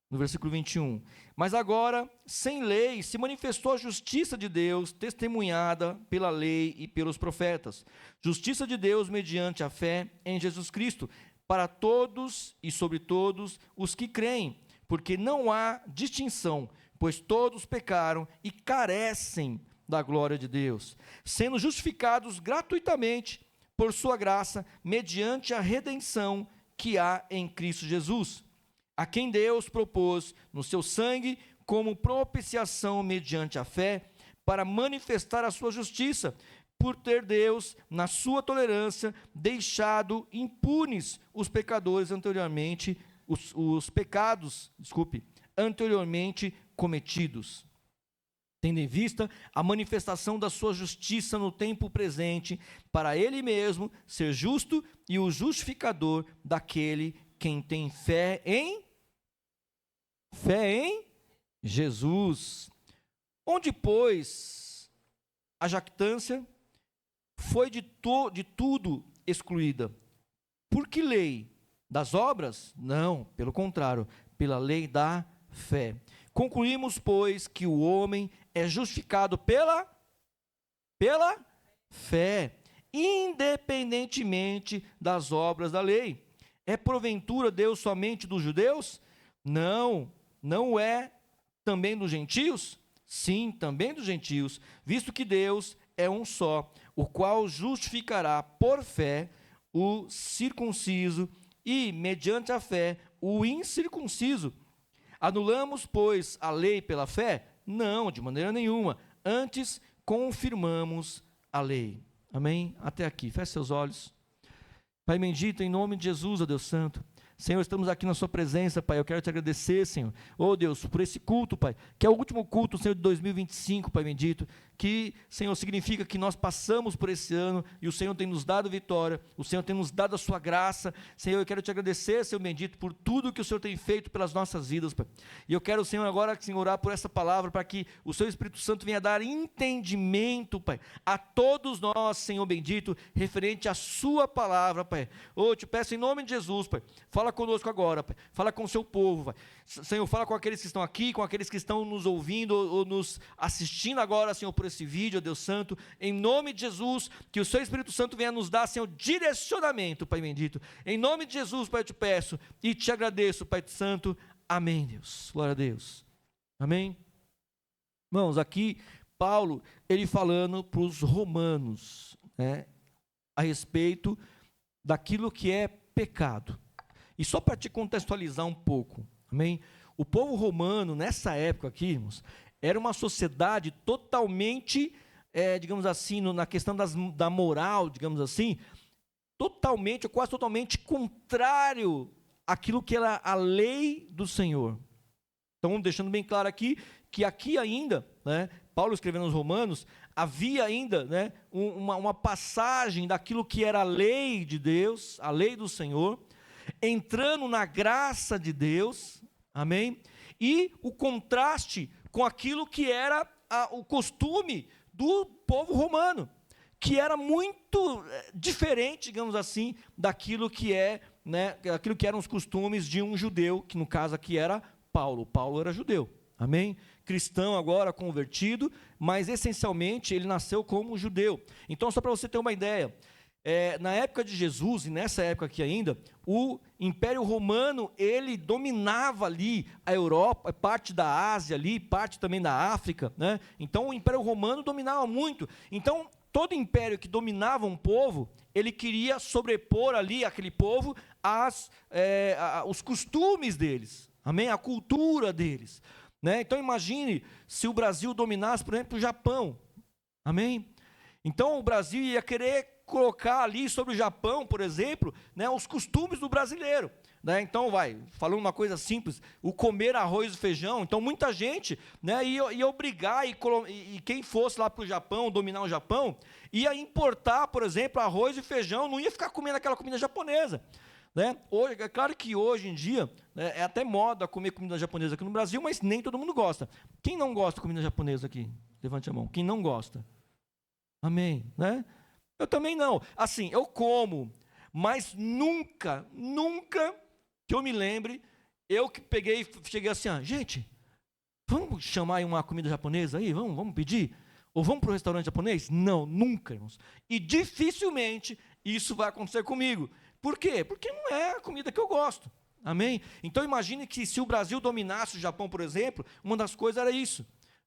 Speaker 5: No versículo 21, mas agora, sem lei, se manifestou a justiça de Deus, testemunhada pela lei e pelos profetas. Justiça de Deus mediante a fé em Jesus Cristo, para todos e sobre todos os que creem, porque não há distinção, pois todos pecaram e carecem da glória de Deus, sendo justificados gratuitamente por sua graça, mediante a redenção que há em Cristo Jesus, a quem Deus propôs no seu sangue como propiciação mediante a fé, para manifestar a sua justiça, por ter Deus, na sua tolerância, deixado impunes os pecadores anteriormente, os pecados anteriormente cometidos, tendo em vista a manifestação da sua justiça no tempo presente, para ele mesmo ser justo e o justificador daquele quem tem fé em Jesus. Onde, pois, a jactância foi de tudo excluída. Por que lei? Das obras? Não, pelo contrário, pela lei da fé. Concluímos, pois, que o homem é justificado pela fé, independentemente das obras da lei. É porventura Deus somente dos judeus? Não é também dos gentios? Sim, também dos gentios, visto que Deus é um só, o qual justificará por fé o circunciso e, mediante a fé, o incircunciso. Anulamos, pois, a lei pela fé? Não, de maneira nenhuma. Antes, confirmamos a lei. Amém? Até aqui. Feche seus olhos. Pai bendito, em nome de Jesus, ó Deus Santo. Senhor, estamos aqui na sua presença, Pai, eu quero te agradecer, Senhor, oh Deus, por esse culto, Pai, que é o último culto, Senhor, de 2025, Pai bendito, que, Senhor, significa que nós passamos por esse ano, e o Senhor tem nos dado vitória, o Senhor tem nos dado a sua graça. Senhor, eu quero te agradecer, Senhor bendito, por tudo que o Senhor tem feito pelas nossas vidas, Pai, e eu quero, Senhor, agora, Senhor, orar por essa palavra, para que o seu Espírito Santo venha dar entendimento, Pai, a todos nós, Senhor bendito, referente à sua palavra, Pai. Oh, te peço em nome de Jesus, Pai, fala conosco agora, Pai. Fala com o seu povo, Pai. Senhor, fala com aqueles que estão aqui, com aqueles que estão nos ouvindo ou nos assistindo agora, Senhor, por esse vídeo, ó Deus Santo, em nome de Jesus, que o seu Espírito Santo venha nos dar, Senhor, direcionamento, Pai bendito, em nome de Jesus, Pai, eu te peço e te agradeço, Pai Santo, amém, Deus, glória a Deus, amém. Irmãos, aqui, Paulo, ele falando para os romanos, né, a respeito daquilo que é pecado. E só para te contextualizar um pouco, amém? O povo romano, nessa época aqui, irmãos, era uma sociedade totalmente, digamos assim, na questão da moral, digamos assim, totalmente, ou quase totalmente contrário àquilo que era a lei do Senhor. Então, deixando bem claro aqui, que aqui ainda, né, Paulo escrevendo aos Romanos, havia ainda, né, uma passagem daquilo que era a lei de Deus, a lei do Senhor, entrando na graça de Deus, amém? E o contraste com aquilo que era o costume do povo romano, que era muito diferente, digamos assim, daquilo que aquilo que eram os costumes de um judeu, que no caso aqui era Paulo. Paulo era judeu, amém? Cristão agora, convertido, mas essencialmente ele nasceu como judeu. Então, só para você ter uma ideia, na época de Jesus, e nessa época aqui ainda, o Império Romano, ele dominava ali a Europa, parte da Ásia ali, parte também da África, né? Então o Império Romano dominava muito. Então todo império que dominava um povo, ele queria sobrepor ali aquele povo os costumes deles, amém? A cultura deles, né? Então imagine se o Brasil dominasse, por exemplo, o Japão, amém? Então o Brasil ia querer colocar ali sobre o Japão, por exemplo, né, os costumes do brasileiro, né? Então falando uma coisa simples, o comer arroz e feijão. Então muita gente, né, ia obrigar, e quem fosse lá para o Japão, dominar o Japão, ia importar, por exemplo, arroz e feijão, não ia ficar comendo aquela comida japonesa, né? Hoje, é claro que hoje em dia, né, é até moda comer comida japonesa aqui no Brasil, mas nem todo mundo gosta. Quem não gosta de comida japonesa aqui? Levante a mão. Quem não gosta? Amém, né? Eu também não. Assim, eu como, mas nunca que eu me lembre, eu que peguei e cheguei assim, gente, vamos chamar aí uma comida japonesa aí? Vamos pedir? Ou vamos para um restaurante japonês? Não, nunca, irmãos. E dificilmente isso vai acontecer comigo. Por quê? Porque não é a comida que eu gosto. Amém? Então imagine que se o Brasil dominasse o Japão, por exemplo, uma das coisas era isso.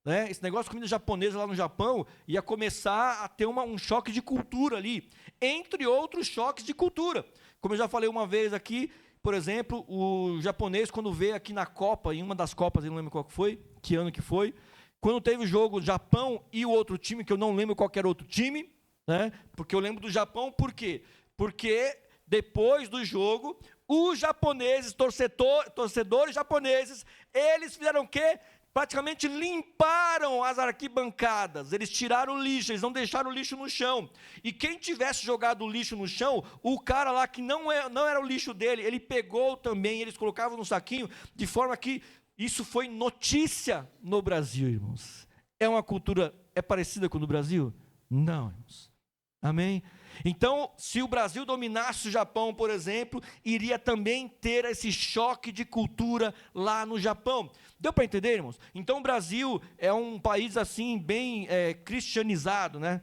Speaker 5: Né? Esse negócio de comida japonesa lá no Japão ia começar a ter um choque de cultura ali, entre outros choques de cultura. Como eu já falei uma vez aqui, por exemplo, o japonês, quando veio aqui na Copa, em uma das Copas, eu não lembro qual que foi, que ano que foi, quando teve o jogo Japão e o outro time, que eu não lembro qual que era o outro time, né? Porque eu lembro do Japão, por quê? Porque depois do jogo, os japoneses, torcedores japoneses, eles fizeram o quê? Praticamente limparam as arquibancadas, eles tiraram o lixo, eles não deixaram o lixo no chão. E quem tivesse jogado o lixo no chão, o cara lá que não era o lixo dele, ele pegou também, eles colocavam no saquinho, de forma que isso foi notícia no Brasil, irmãos. É uma cultura, parecida com o do Brasil? Não, irmãos. Amém? Então, se o Brasil dominasse o Japão, por exemplo, iria também ter esse choque de cultura lá no Japão. Deu para entender, irmãos? Então, o Brasil é um país, assim, bem cristianizado, né?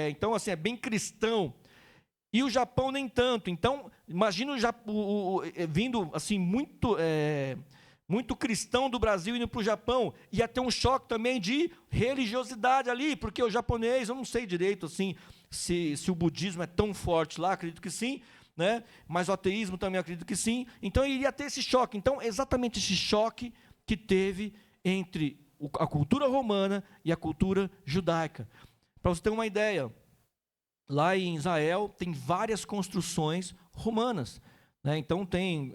Speaker 5: Então, assim, é bem cristão. E o Japão nem tanto. Então, imagina vindo, assim, muito cristão do Brasil indo para o Japão, ia ter um choque também de religiosidade ali, porque o japonês, eu não sei direito, assim, se o budismo é tão forte lá, acredito que sim, né? Mas o ateísmo também acredito que sim. Então iria ter esse choque. Então, exatamente esse choque que teve entre a cultura romana e a cultura judaica. Para você ter uma ideia, lá em Israel tem várias construções romanas, né? Então tem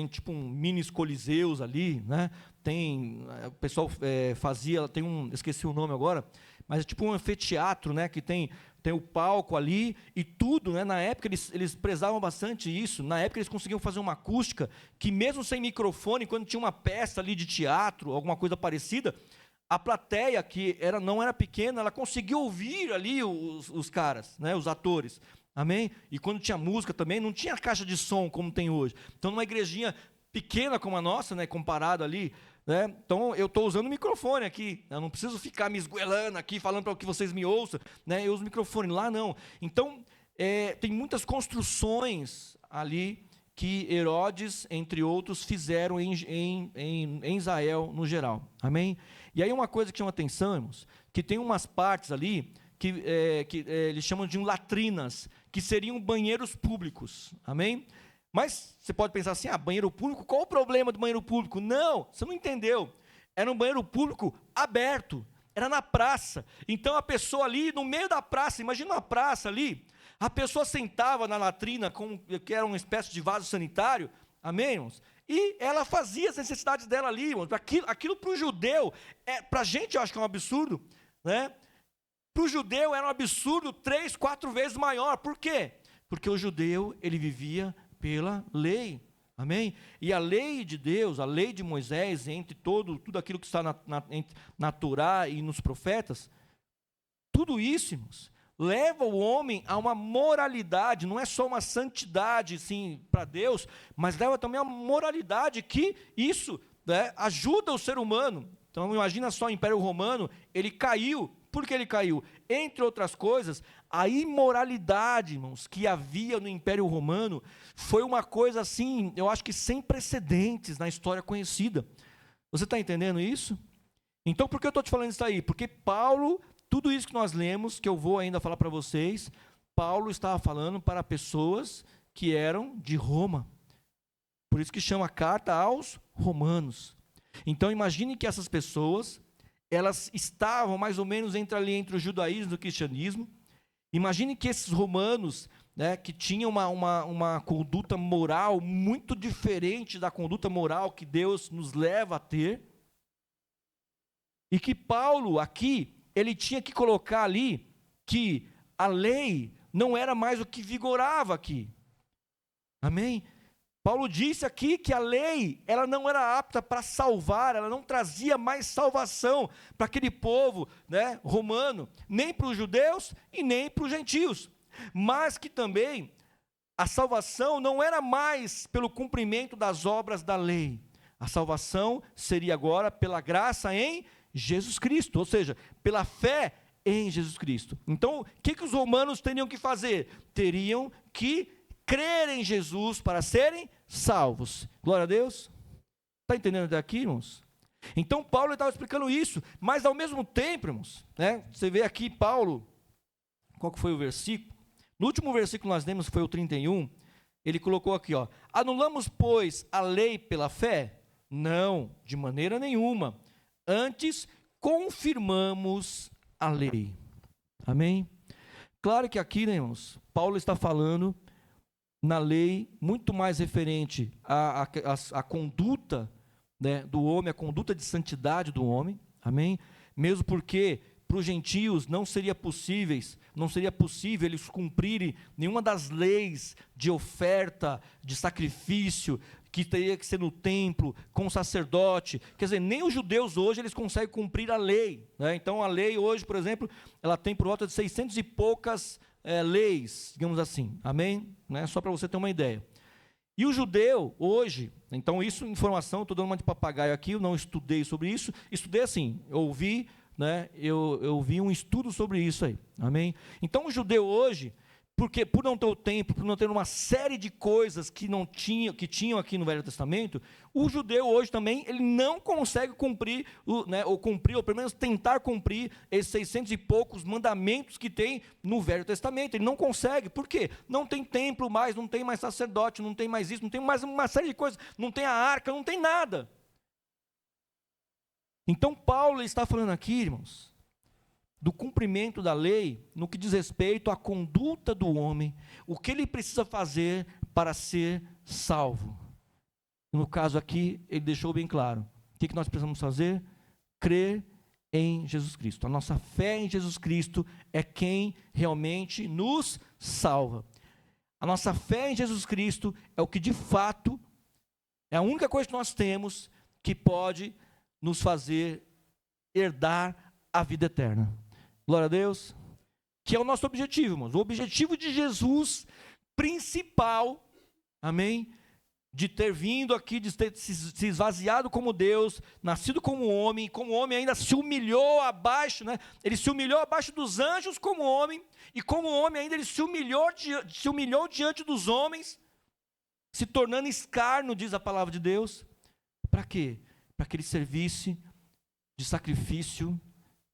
Speaker 5: tipo um mini coliseus ali, né? O pessoal fazia, esqueci o nome agora, mas é tipo um anfiteatro, né? Que tem o palco ali e tudo, né? Na época eles prezavam bastante isso. Na época eles conseguiam fazer uma acústica que mesmo sem microfone, quando tinha uma peça ali de teatro, alguma coisa parecida, a plateia, que não era pequena, ela conseguia ouvir ali os caras, né? Os atores. Amém? E quando tinha música também, não tinha caixa de som como tem hoje. Então, numa igrejinha pequena como a nossa, né, comparado ali, né, então eu estou usando o microfone aqui, eu não preciso ficar me esgoelando aqui, falando para que vocês me ouçam, né, eu uso o microfone, lá não. Então, tem muitas construções ali que Herodes, entre outros, fizeram em Israel no geral. Amém? E aí uma coisa que chama atenção, irmãos, que tem umas partes ali que eles chamam de latrinas, que seriam banheiros públicos, amém? Mas você pode pensar assim, banheiro público, qual o problema do banheiro público? Não, você não entendeu, era um banheiro público aberto, era na praça, então a pessoa ali, no meio da praça, imagina uma praça ali, a pessoa sentava na latrina, que era uma espécie de vaso sanitário, amém, irmãos? E ela fazia as necessidades dela ali, irmãos. Aquilo para o judeu, para a gente eu acho que é um absurdo, né? Para o judeu era um absurdo 3, 4 vezes maior. Por quê? Porque o judeu, ele vivia pela lei. Amém? E a lei de Deus, a lei de Moisés, entre tudo aquilo que está na Torá e nos profetas, tudo isso, irmãos, leva o homem a uma moralidade, não é só uma santidade, sim, para Deus, mas leva também a moralidade que isso, né, ajuda o ser humano. Então, imagina só o Império Romano, ele caiu. Por que ele caiu? entre outras coisas, a imoralidade, irmãos, que havia no Império Romano, foi uma coisa assim, eu acho que sem precedentes na história conhecida. Você está entendendo isso? Então, por que eu estou te falando isso aí? Porque Paulo, tudo isso que nós lemos, que eu vou ainda falar para vocês, Paulo estava falando para pessoas que eram de Roma. Por isso que chama a carta aos Romanos. Então, imagine que essas pessoas, elas estavam mais ou menos entre o judaísmo e o cristianismo. Imagine que esses romanos, né, que tinham uma conduta moral muito diferente da conduta moral que Deus nos leva a ter, e que Paulo aqui, ele tinha que colocar ali que a lei não era mais o que vigorava aqui. Amém? Paulo disse aqui que a lei, ela não era apta para salvar, ela não trazia mais salvação para aquele povo, né, romano, nem para os judeus e nem para os gentios. Mas que também a salvação não era mais pelo cumprimento das obras da lei. A salvação seria agora pela graça em Jesus Cristo, ou seja, pela fé em Jesus Cristo. Então, o que os romanos teriam que fazer? Teriam que crer em Jesus para serem salvos. Glória a Deus. Está entendendo até aqui, irmãos? Então, Paulo estava explicando isso, mas ao mesmo tempo, irmãos, né, você vê aqui Paulo, qual que foi o versículo? No último versículo que nós lemos, que foi o 31, ele colocou aqui, ó, anulamos, pois, a lei pela fé? Não, de maneira nenhuma. Antes, confirmamos a lei. Amém? Claro que aqui, né, irmãos, Paulo está falando na lei muito mais referente à conduta, né, do homem, a conduta de santidade do homem, amém? Mesmo porque para os gentios não seria possível eles cumprirem nenhuma das leis de oferta, de sacrifício, que teria que ser no templo, com o sacerdote. Quer dizer, nem os judeus hoje eles conseguem cumprir a lei, né? Então a lei hoje, por exemplo, ela tem por volta de 600 e poucas leis, digamos assim, amém? Né? Só para você ter uma ideia. E o judeu, hoje, então isso, informação, estou dando uma de papagaio aqui, eu não estudei sobre isso, estudei assim, eu ouvi, né, eu vi um estudo sobre isso aí, amém? Então o judeu hoje, porque por não ter o templo, por não ter uma série de coisas que tinham aqui no Velho Testamento, o judeu hoje também, ele não consegue cumprir, ou pelo menos tentar cumprir esses 600 e poucos mandamentos que tem no Velho Testamento. Ele não consegue, por quê? Não tem templo mais, não tem mais sacerdote, não tem mais isso, não tem mais uma série de coisas, não tem a arca, não tem nada. Então Paulo está falando aqui, irmãos, do cumprimento da lei no que diz respeito à conduta do homem, o que ele precisa fazer para ser salvo. No caso aqui, ele deixou bem claro. O que nós precisamos fazer? Crer em Jesus Cristo. A nossa fé em Jesus Cristo é quem realmente nos salva. A nossa fé em Jesus Cristo é o que de fato, é a única coisa que nós temos que pode nos fazer herdar a vida eterna. Glória a Deus, que é o nosso objetivo, irmãos. O objetivo de Jesus principal, amém? De ter vindo aqui, de ter se esvaziado como Deus, nascido como homem ainda se humilhou abaixo, né? Ele se humilhou abaixo dos anjos como homem, e como homem ainda ele se humilhou diante dos homens, se tornando escárnio, diz a palavra de Deus. Para quê? Para que ele servisse de sacrifício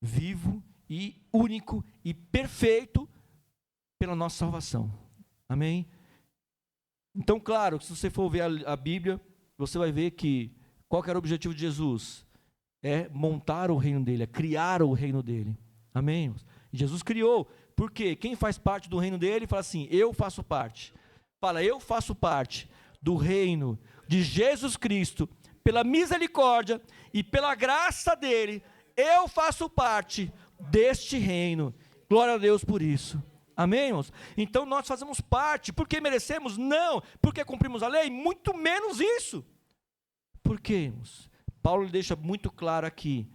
Speaker 5: vivo e único e perfeito pela nossa salvação. Amém? Então, claro, se você for ver a Bíblia, você vai ver que qual que era o objetivo de Jesus? É montar o reino dele, é criar o reino dele. Amém? E Jesus criou. Por quê? Quem faz parte do reino dele fala assim, eu faço parte. Fala, eu faço parte do reino de Jesus Cristo, pela misericórdia e pela graça dele, eu faço parte deste reino. Glória a Deus por isso. Amém, irmãos? Então nós fazemos parte. Porque merecemos? Não. Porque cumprimos a lei? Muito menos isso. Por quê, irmãos? Paulo deixa muito claro aqui,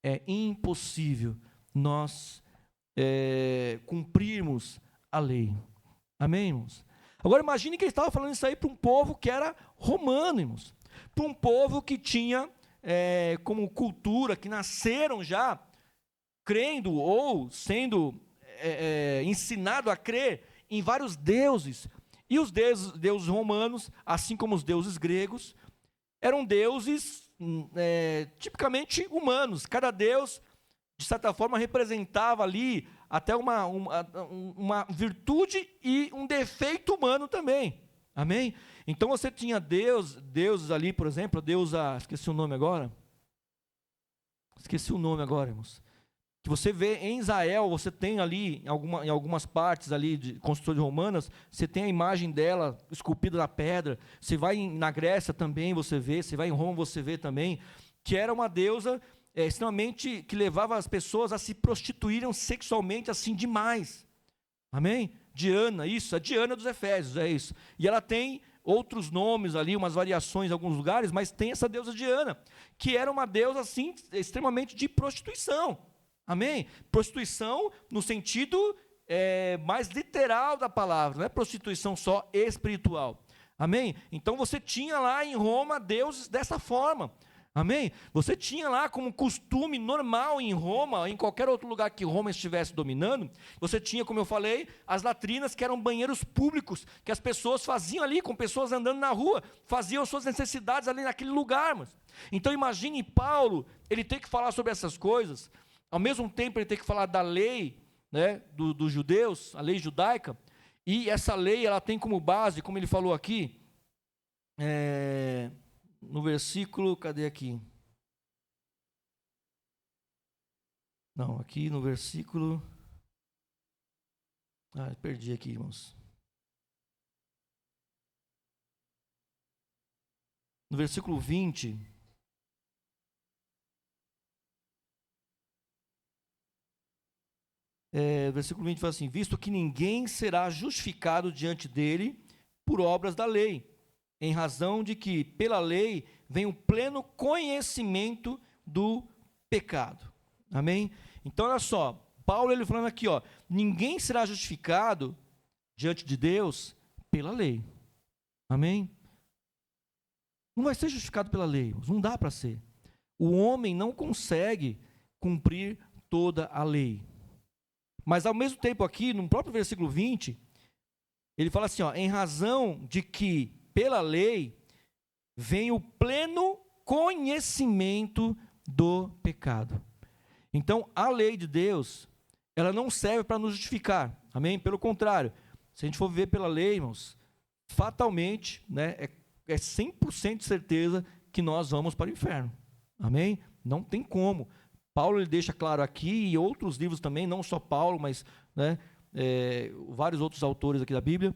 Speaker 5: é impossível nós cumprirmos a lei. Amém, irmãos? Agora imagine que ele estava falando isso aí para um povo que era romano, irmãos. Para um povo que tinha como cultura, que nasceram já crendo ou sendo ensinado a crer em vários deuses. E os deuses romanos, assim como os deuses gregos, eram deuses tipicamente humanos. Cada deus, de certa forma, representava ali até uma virtude e um defeito humano também. Amém? Então você tinha deuses ali, por exemplo, a deusa, esqueci o nome agora, irmãos. Que você vê em Israel, você tem ali, em algumas partes ali de construções romanas, você tem a imagem dela esculpida na pedra. Você vai na Grécia também, você vê. Você vai em Roma, você vê também. Que era uma deusa extremamente, que levava as pessoas a se prostituírem sexualmente assim demais. Amém? Diana, isso, a Diana dos Efésios, é isso. E ela tem outros nomes ali, umas variações em alguns lugares, mas tem essa deusa Diana, que era uma deusa assim, extremamente de prostituição. Amém? Prostituição no sentido mais literal da palavra, não é prostituição só espiritual. Amém? Então você tinha lá em Roma deuses dessa forma. Amém? Você tinha lá como costume normal em Roma, em qualquer outro lugar que Roma estivesse dominando, você tinha, como eu falei, as latrinas, que eram banheiros públicos, que as pessoas faziam ali, com pessoas andando na rua, faziam suas necessidades ali naquele lugar. Então imagine Paulo, ele tem que falar sobre essas coisas, ao mesmo tempo ele tem que falar da lei, né, dos judeus, a lei judaica, e essa lei ela tem como base, como ele falou aqui, no versículo, cadê aqui? Não, aqui no versículo, perdi aqui, irmãos. No versículo 20, versículo 20 fala assim: visto que ninguém será justificado diante dele por obras da lei, em razão de que pela lei vem o pleno conhecimento do pecado. Amém? Então olha só, Paulo ele falando aqui, ninguém será justificado diante de Deus pela lei. Amém? Não vai ser justificado pela lei, não dá para ser. O homem não consegue cumprir toda a lei. Mas ao mesmo tempo aqui, no próprio versículo 20, ele fala assim, em razão de que pela lei vem o pleno conhecimento do pecado. Então, a lei de Deus, ela não serve para nos justificar, amém? Pelo contrário, se a gente for viver pela lei, irmãos, fatalmente, né, é 100% de certeza que nós vamos para o inferno, amém? Não tem como. Paulo ele deixa claro aqui, e outros livros também, não só Paulo, mas né, vários outros autores aqui da Bíblia,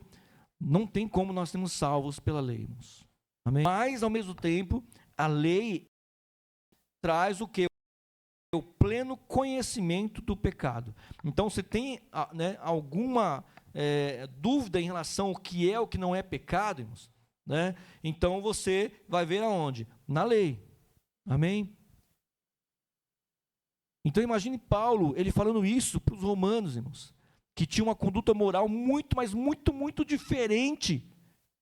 Speaker 5: não tem como nós sermos salvos pela lei, irmãos. Amém? Mas, ao mesmo tempo, a lei traz o quê? O pleno conhecimento do pecado. Então, você tem alguma dúvida em relação ao que é o que não é pecado, irmãos? Né? Então, você vai ver aonde? Na lei. Amém? Então, imagine Paulo, ele falando isso para os romanos, irmãos, que tinha uma conduta moral muito, mas muito, muito diferente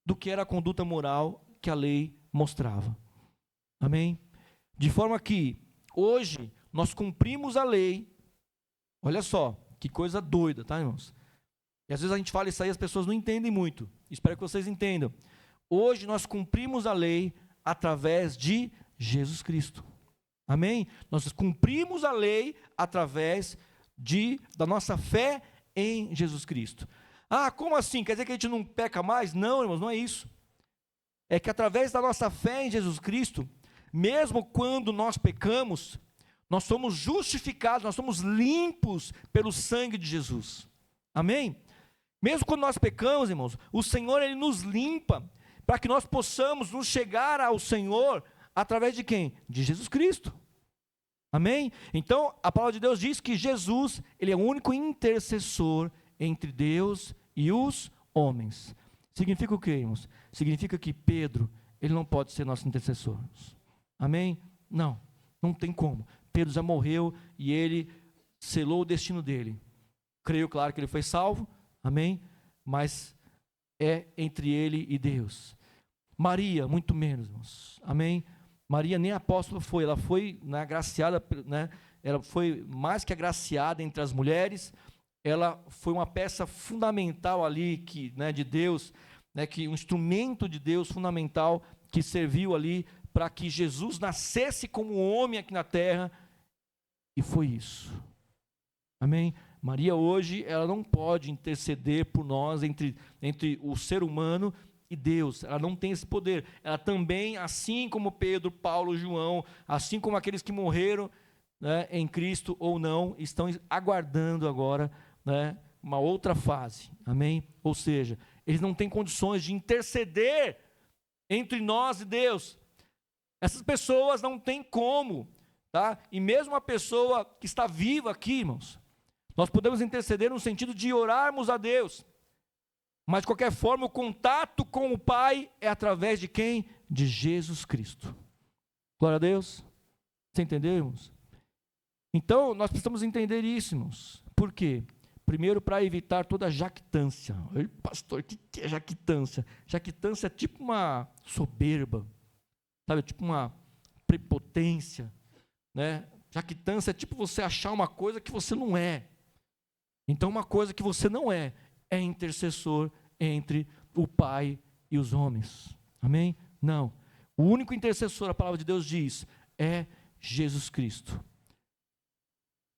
Speaker 5: do que era a conduta moral que a lei mostrava. Amém? De forma que, hoje, nós cumprimos a lei. Olha só, que coisa doida, tá, irmãos? E às vezes a gente fala isso aí, as pessoas não entendem muito. Espero que vocês entendam. Hoje nós cumprimos a lei através de Jesus Cristo. Amém? Nós cumprimos a lei através da nossa fé em Jesus Cristo. Como assim? Quer dizer que a gente não peca mais? Não, irmãos, não é isso. É que através da nossa fé em Jesus Cristo, mesmo quando nós pecamos, nós somos justificados, nós somos limpos pelo sangue de Jesus. Amém? Mesmo quando nós pecamos, irmãos, o Senhor ele nos limpa para que nós possamos nos chegar ao Senhor através de quem? De Jesus Cristo. Amém? Então, a palavra de Deus diz que Jesus, ele é o único intercessor entre Deus e os homens. Significa o quê, irmãos? Significa que Pedro, ele não pode ser nosso intercessor. Amém? Não, não tem como. Pedro já morreu e ele selou o destino dele. Creio, claro, que ele foi salvo, amém? Mas é entre ele e Deus. Maria, muito menos, irmãos. Amém? Maria nem apóstola foi, ela foi agraciada, né? Ela foi mais que agraciada entre as mulheres, ela foi uma peça fundamental ali que, né, de Deus, né, que um instrumento de Deus fundamental que serviu ali para que Jesus nascesse como homem aqui na terra, e foi isso. Amém? Maria hoje, ela não pode interceder por nós entre o ser humano e Deus, ela não tem esse poder. Ela também, assim como Pedro, Paulo, João, assim como aqueles que morreram, né, em Cristo ou não, estão aguardando agora, né, uma outra fase. Amém? Ou seja, eles não têm condições de interceder entre nós e Deus. Essas pessoas não têm como, tá? E mesmo a pessoa que está viva aqui, irmãos, nós podemos interceder no sentido de orarmos a Deus, mas de qualquer forma o contato com o Pai é através de quem? De Jesus Cristo. Glória a Deus. Você entendeu, irmãos? Então nós precisamos entender isso, irmãos. Por quê? Primeiro, para evitar toda jactância. Ei, pastor, o que é jactância? Jactância é tipo uma soberba, sabe? Tipo uma prepotência, né? Jactância é tipo você achar uma coisa que você não é. Então, uma coisa que você não é intercessor entre o Pai e os homens. Amém? Não. O único intercessor, a palavra de Deus diz, é Jesus Cristo.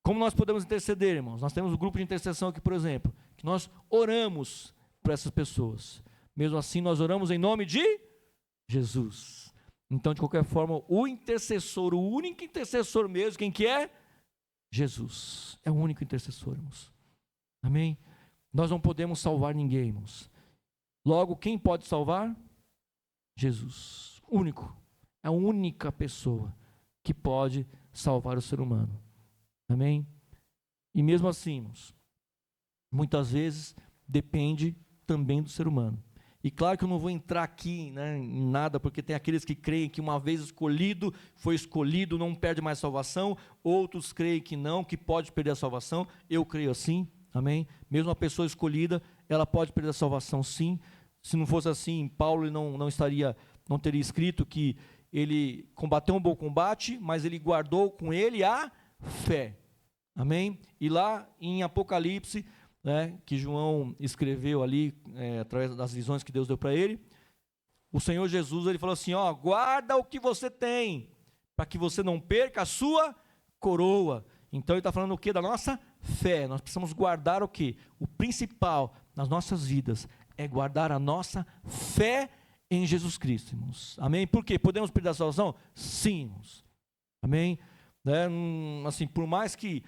Speaker 5: Como nós podemos interceder, irmãos? Nós temos um grupo de intercessão aqui, por exemplo, que nós oramos por essas pessoas. Mesmo assim, nós oramos em nome de Jesus. Então, de qualquer forma, o intercessor, o único intercessor mesmo, quem que é? Jesus. É o único intercessor, irmãos. Amém? Nós não podemos salvar ninguém, irmãos. Logo, quem pode salvar? Jesus. Único. É a única pessoa que pode salvar o ser humano. Amém? E mesmo assim, irmãos, muitas vezes depende também do ser humano. E claro que eu não vou entrar aqui, né, em nada, porque tem aqueles que creem que uma vez escolhido, foi escolhido, não perde mais salvação. Outros creem que não, que pode perder a salvação. Eu creio assim, amém? Mesmo a pessoa escolhida, ela pode perder a salvação, sim. Se não fosse assim, Paulo não teria escrito que ele combateu um bom combate, mas ele guardou com ele a fé. Amém? E lá em Apocalipse, né, que João escreveu ali, através das visões que Deus deu para ele, o Senhor Jesus, ele falou assim, ó, guarda o que você tem, para que você não perca a sua coroa. Então ele está falando o quê? Da nossa fé. Nós precisamos guardar o quê? O principal nas nossas vidas é guardar a nossa fé em Jesus Cristo, irmãos. Amém? Por quê? Podemos perder a salvação? Sim, irmãos. Amém? Né? Assim, por mais que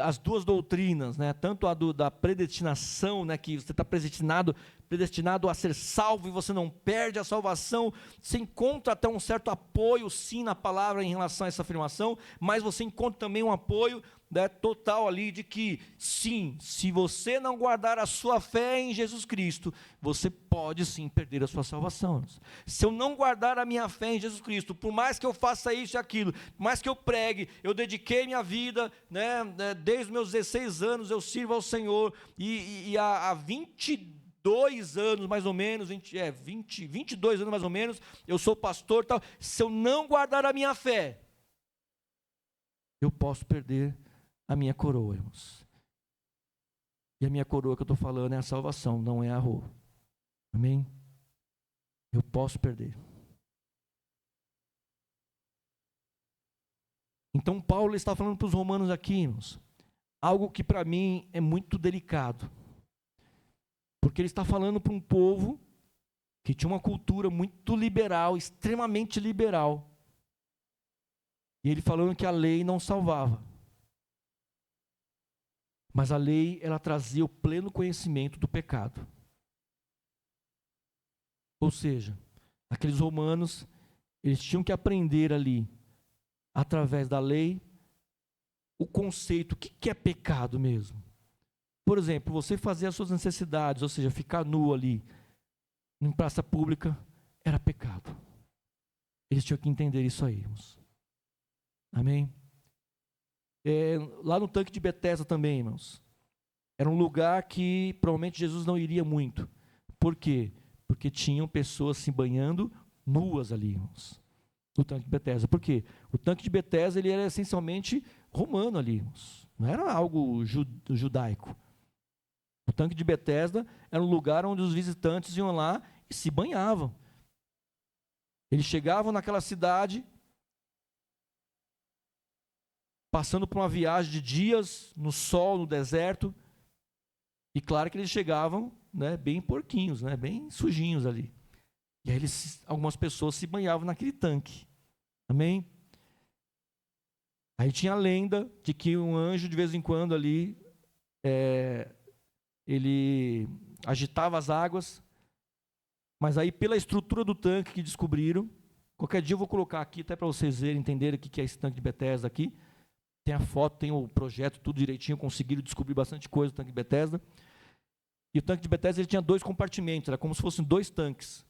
Speaker 5: as duas doutrinas, né, tanto a da predestinação, né, que você está predestinado a ser salvo e você não perde a salvação, você encontra até um certo apoio, sim, na palavra em relação a essa afirmação, mas você encontra também um apoio, né, total ali de que, sim, se você não guardar a sua fé em Jesus Cristo, você pode sim perder a sua salvação. Se eu não guardar a minha fé em Jesus Cristo, por mais que eu faça isso e aquilo, por mais que eu pregue, eu dediquei minha vida, né, desde os meus 16 anos eu sirvo ao Senhor, e há 22 anos mais ou menos, 22 anos mais ou menos, eu sou pastor, tal. Se eu não guardar a minha fé, eu posso perder a minha coroa, irmãos. E a minha coroa que eu estou falando é a salvação, não é a roupa. Amém? Eu posso perder. Então Paulo está falando para os romanos aqui, irmãos, algo que para mim é muito delicado. Porque ele está falando para um povo que tinha uma cultura muito liberal, extremamente liberal. E ele falando que a lei não salvava. Mas a lei, ela trazia o pleno conhecimento do pecado. Ou seja, aqueles romanos, eles tinham que aprender ali, através da lei, o conceito, o que é pecado mesmo. Por exemplo, você fazer as suas necessidades, ou seja, ficar nu ali, em praça pública, era pecado. Eles tinham que entender isso aí, irmãos. Amém? Lá no tanque de Betesda também, irmãos, era um lugar que provavelmente Jesus não iria muito. Por quê? Porque tinham pessoas se banhando nuas ali, irmãos, no tanque de Betesda. Por quê? O tanque de Betesda, ele era essencialmente romano ali, irmãos. Não era algo judaico. O tanque de Betesda era um lugar onde os visitantes iam lá e se banhavam. Eles chegavam naquela cidade, passando por uma viagem de dias no sol, no deserto, e claro que eles chegavam, né, bem porquinhos, né, bem sujinhos ali. E aí algumas pessoas se banhavam naquele tanque. Amém? Aí tinha a lenda de que um anjo, de vez em quando ali, ele agitava as águas, mas aí pela estrutura do tanque que descobriram, qualquer dia eu vou colocar aqui, até para vocês verem, entenderem o que é esse tanque de Betesda aqui. Tem a foto, tem o projeto, tudo direitinho, conseguiram descobrir bastante coisa do tanque de Betesda. E o tanque de Betesda ele tinha 2 compartimentos, era como se fossem 2 tanques.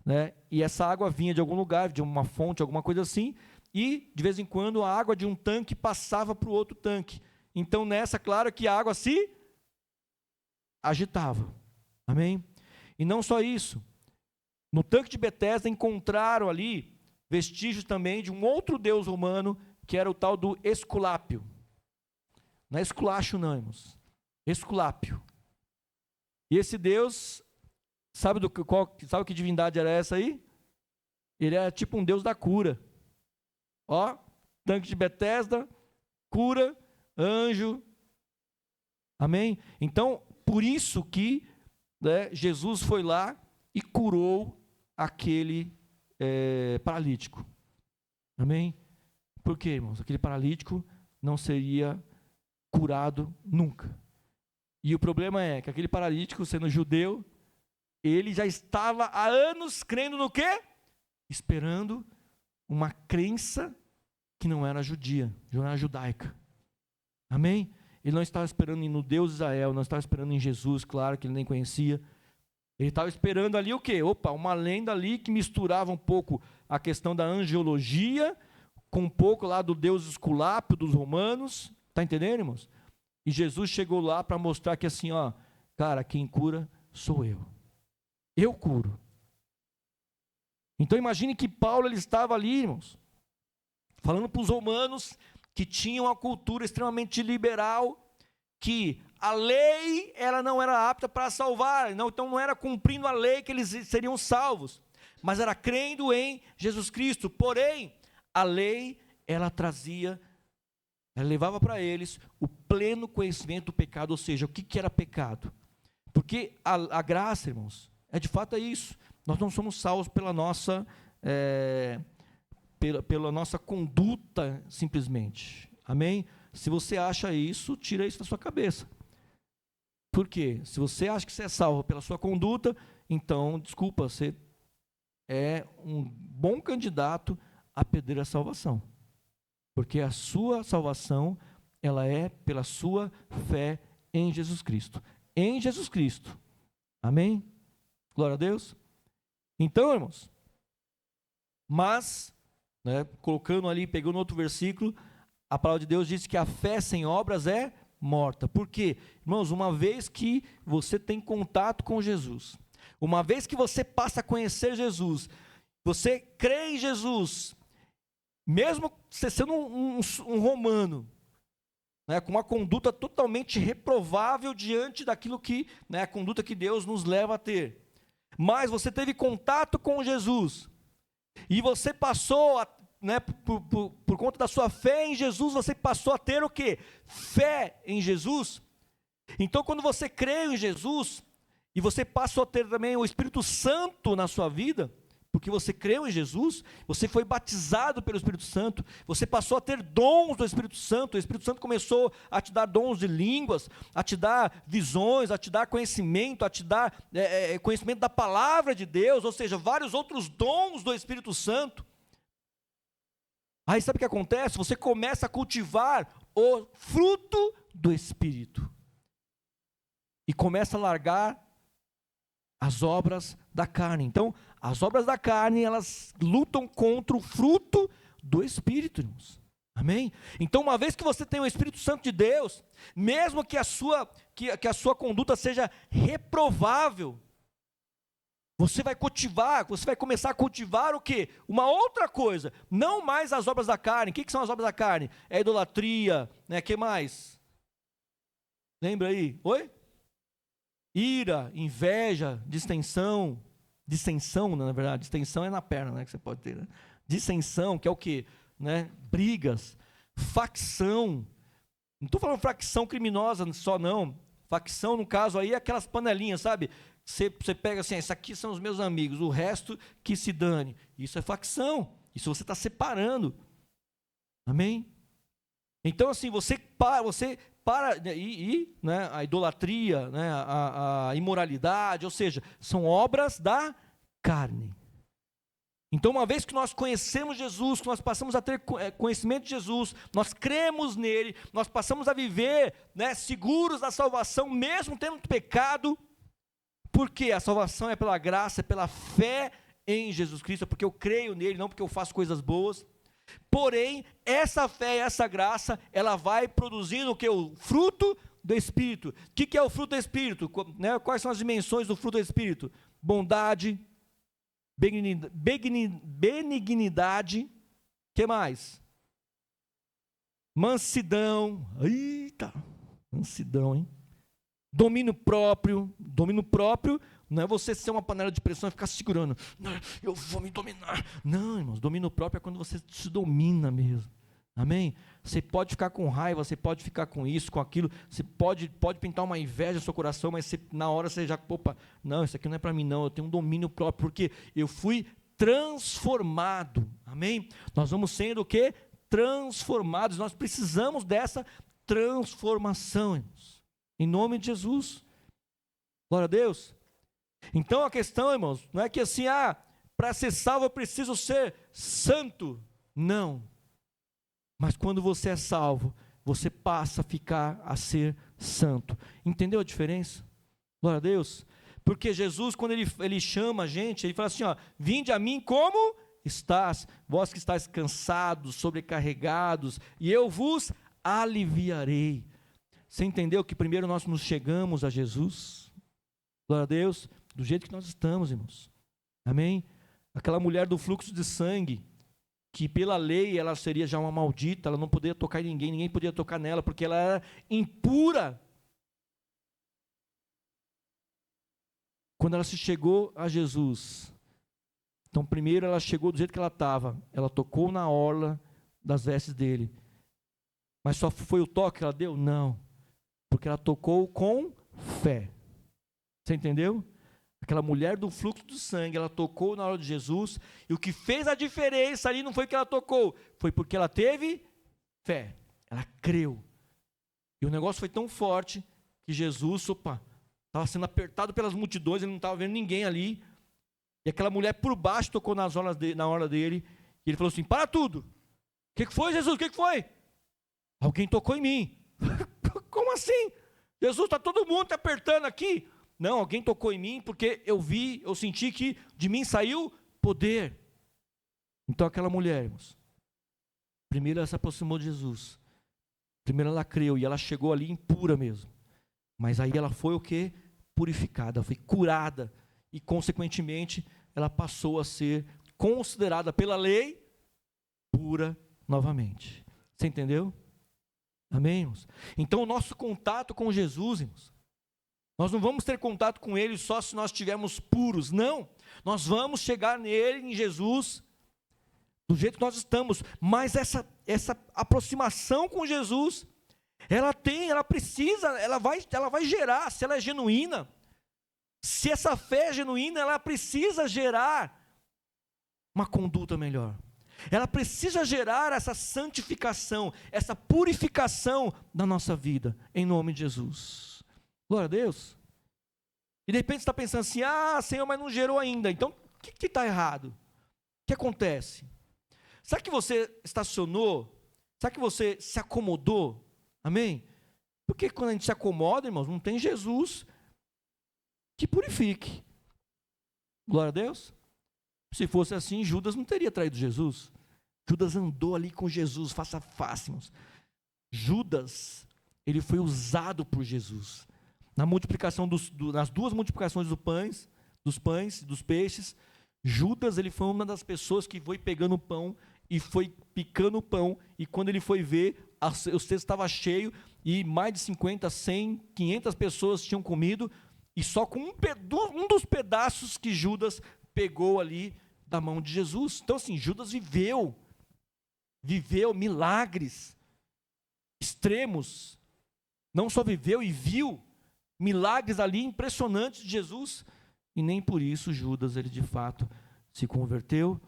Speaker 5: Né? E essa água vinha de algum lugar, de uma fonte, alguma coisa assim, e de vez em quando a água de um tanque passava para o outro tanque. Então nessa, claro que a água se agitava. Amém? E não só isso. No tanque de Betesda encontraram ali vestígios também de um outro deus romano, que era o tal do Esculápio. Não é Esculacho não, irmãos. Esculápio. E esse deus, sabe que divindade era essa aí? Ele era tipo um deus da cura. Ó, tanque de Betesda, cura, anjo. Amém? Então, por isso que, né, Jesus foi lá e curou aquele paralítico. Amém? Por quê, irmãos? Aquele paralítico não seria curado nunca. E o problema é que aquele paralítico, sendo judeu, ele já estava há anos crendo no quê? Esperando uma crença que não era judia, não era judaica. Amém? Ele não estava esperando no Deus de Israel, não estava esperando em Jesus, claro que ele nem conhecia. Ele estava esperando ali o quê? Uma lenda ali que misturava um pouco a questão da angiologia com um pouco lá do deus Esculápio dos romanos. Está entendendo, irmãos? E Jesus chegou lá para mostrar que assim, ó, cara, quem cura sou eu. Eu curo. Então imagine que Paulo ele estava ali, irmãos, falando para os romanos que tinham uma cultura extremamente liberal, que a lei ela não era apta para salvar, então não era cumprindo a lei que eles seriam salvos, mas era crendo em Jesus Cristo. Porém, a lei ela levava para eles o pleno conhecimento do pecado, ou seja, o que era pecado. Porque a graça, irmãos, de fato é isso. Nós não somos salvos pela nossa conduta simplesmente. Amém? Se você acha isso, tira isso da sua cabeça. Por quê? Se você acha que você é salvo pela sua conduta, então, desculpa, você é um bom candidato a perder a salvação. Porque a sua salvação, ela é pela sua fé em Jesus Cristo. Em Jesus Cristo. Amém? Glória a Deus. Então, irmãos, mas, né, colocando ali, pegando outro versículo, a palavra de Deus diz que a fé sem obras é morta. Por quê? Irmãos, uma vez que você tem contato com Jesus, uma vez que você passa a conhecer Jesus, você crê em Jesus, mesmo você sendo um romano, né, com uma conduta totalmente reprovável diante daquilo que, né, a conduta que Deus nos leva a ter, mas você teve contato com Jesus, e você passou, né, por conta da sua fé em Jesus, você passou a ter o quê? Fé em Jesus. Então, quando você crê em Jesus, e você passou a ter também o Espírito Santo na sua vida, porque você creu em Jesus, você foi batizado pelo Espírito Santo, você passou a ter dons do Espírito Santo, o Espírito Santo começou a te dar dons de línguas, a te dar visões, a te dar conhecimento, a te dar conhecimento da palavra de Deus, ou seja, vários outros dons do Espírito Santo. Aí sabe o que acontece? Você começa a cultivar o fruto do Espírito, e começa a largar as obras da carne. Então, as obras da carne, elas lutam contra o fruto do Espírito, irmãos. Amém? Então, uma vez que você tem o Espírito Santo de Deus, mesmo que a sua conduta seja reprovável, você vai começar a cultivar o quê? Uma outra coisa, não mais as obras da carne. O que são as obras da carne? É idolatria, né? Que mais? Lembra aí? Oi? ira, inveja, distensão, na verdade, distensão é na perna, né, que você pode ter, né? Dissensão, que é o quê? Né? Brigas, facção, não estou falando facção criminosa só não, facção no caso aí é aquelas panelinhas, sabe? Você pega assim, esses aqui são os meus amigos, o resto que se dane, isso é facção, isso você está separando, amém? Então assim, você para, né, a idolatria, né, a imoralidade, ou seja, são obras da carne. Então, uma vez que nós conhecemos Jesus, que nós passamos a ter conhecimento de Jesus, nós cremos nele, nós passamos a viver, né, seguros da salvação, mesmo tendo pecado, porque a salvação é pela graça, é pela fé em Jesus Cristo, é porque eu creio nele, não porque eu faço coisas boas. Porém, essa fé e essa graça, ela vai produzindo o que? O fruto do Espírito. O que é o fruto do Espírito? Né? Quais são as dimensões do fruto do Espírito? Bondade, benignidade, que mais? Mansidão, eita, mansidão, hein? Domínio próprio não é você ser uma panela de pressão e ficar segurando, eu vou me dominar, não, irmãos, domínio próprio é quando você se domina mesmo, amém? Você pode ficar com raiva, você pode ficar com isso, com aquilo, você pode pintar uma inveja no seu coração, mas na hora você já, opa, não, isso aqui não é para mim não, eu tenho um domínio próprio, porque eu fui transformado, amém? Nós vamos sendo o quê? Transformados, nós precisamos dessa transformação, irmãos, em nome de Jesus, glória a Deus. Então a questão, irmãos, não é que assim, para ser salvo eu preciso ser santo, não. Mas quando você é salvo, você passa a ficar a ser santo. Entendeu a diferença? Glória a Deus. Porque Jesus, quando ele chama a gente, ele fala assim, vinde a mim como estás, vós que estáis cansados, sobrecarregados, e eu vos aliviarei. Você entendeu que primeiro nós nos chegamos a Jesus? Glória a Deus. Do jeito que nós estamos, irmãos. Amém? Aquela mulher do fluxo de sangue, que pela lei ela seria já uma maldita, ela não poderia tocar em ninguém, ninguém podia tocar nela, porque ela era impura. Quando ela se chegou a Jesus, então primeiro ela chegou do jeito que ela estava, ela tocou na orla das vestes dele, mas só foi o toque que ela deu? Não, porque ela tocou com fé. Você entendeu? Aquela mulher do fluxo do sangue, ela tocou na hora de Jesus, e o que fez a diferença ali não foi que ela tocou, foi porque ela teve fé, ela creu, e o negócio foi tão forte, que Jesus, estava sendo apertado pelas multidões, ele não estava vendo ninguém ali, e aquela mulher por baixo tocou na hora dele, e ele falou assim, para tudo, o que foi, Jesus, o que foi? Alguém tocou em mim. Como assim? Jesus, está todo mundo te apertando aqui. Não, alguém tocou em mim porque eu senti que de mim saiu poder. Então aquela mulher, irmãos, primeiro ela se aproximou de Jesus. Primeiro ela creu e ela chegou ali impura mesmo. Mas aí ela foi o quê? Purificada, foi curada. E consequentemente ela passou a ser considerada pela lei pura novamente. Você entendeu? Amém, irmãos? Então o nosso contato com Jesus, irmãos, nós não vamos ter contato com Ele só se nós estivermos puros, não. Nós vamos chegar nele, em Jesus, do jeito que nós estamos. Mas essa aproximação com Jesus, ela vai gerar, se ela é genuína, se essa fé é genuína, ela precisa gerar uma conduta melhor. Ela precisa gerar essa santificação, essa purificação da nossa vida, em nome de Jesus. Glória a Deus. E de repente você está pensando assim, Senhor, mas não gerou ainda. Então, o que está errado? O que acontece? Será que você estacionou? Será que você se acomodou? Amém? Porque quando a gente se acomoda, irmãos, não tem Jesus que purifique. Glória a Deus. Se fosse assim, Judas não teria traído Jesus. Judas andou ali com Jesus, face a face, irmãos. Judas, ele foi usado por Jesus. Na multiplicação nas duas multiplicações dos pães e dos peixes, Judas, ele foi uma das pessoas que foi pegando o pão e foi picando o pão, e quando ele foi ver, o cesto estava cheio, e mais de 50, 100, 500 pessoas tinham comido, E só com um dos pedaços que Judas pegou ali da mão de Jesus. Então assim, Judas viveu milagres extremos. Não só viveu e viu milagres ali impressionantes de Jesus, e nem por isso Judas, ele de fato se converteu,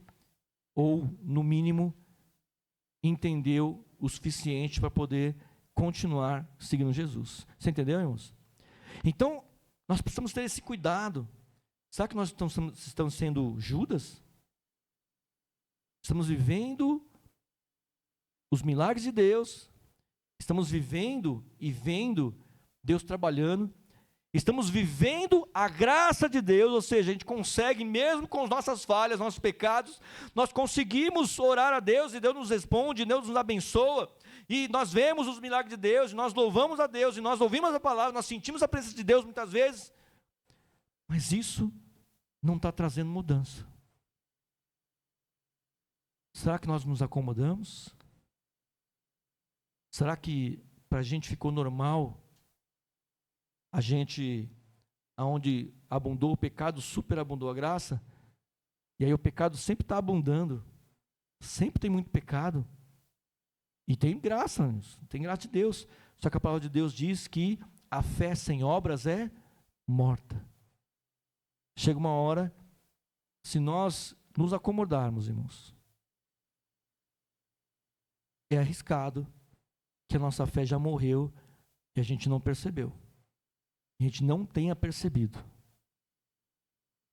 Speaker 5: ou no mínimo entendeu o suficiente para poder continuar seguindo Jesus. Você entendeu, irmãos? Então, nós precisamos ter esse cuidado. Será que nós estamos sendo Judas? Estamos vivendo os milagres de Deus, estamos vivendo e vendo Deus trabalhando, estamos vivendo a graça de Deus, ou seja, a gente consegue, mesmo com as nossas falhas, nossos pecados, nós conseguimos orar a Deus, e Deus nos responde, Deus nos abençoa, e nós vemos os milagres de Deus, e nós louvamos a Deus, e nós ouvimos a palavra, nós sentimos a presença de Deus muitas vezes, mas isso não está trazendo mudança. Será que nós nos acomodamos? Será que para a gente ficou normal, a gente, aonde abundou o pecado, superabundou a graça, e aí o pecado sempre está abundando, sempre tem muito pecado, e tem graça de Deus, só que a palavra de Deus diz que a fé sem obras é morta. Chega uma hora, se nós nos acomodarmos, irmãos, é arriscado que a nossa fé já morreu e a gente não percebeu. A gente não tenha percebido.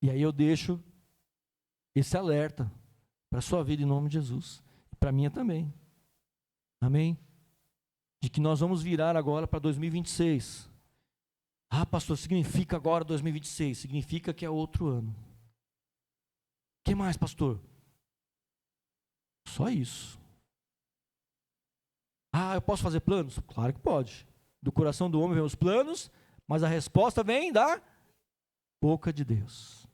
Speaker 5: E aí eu deixo esse alerta para a sua vida em nome de Jesus. E para a minha também. Amém? De que nós vamos virar agora para 2026. Ah, pastor, significa agora 2026? Significa que é outro ano. O que mais, pastor? Só isso. Ah, eu posso fazer planos? Claro que pode. Do coração do homem vem os planos, mas a resposta vem da boca de Deus.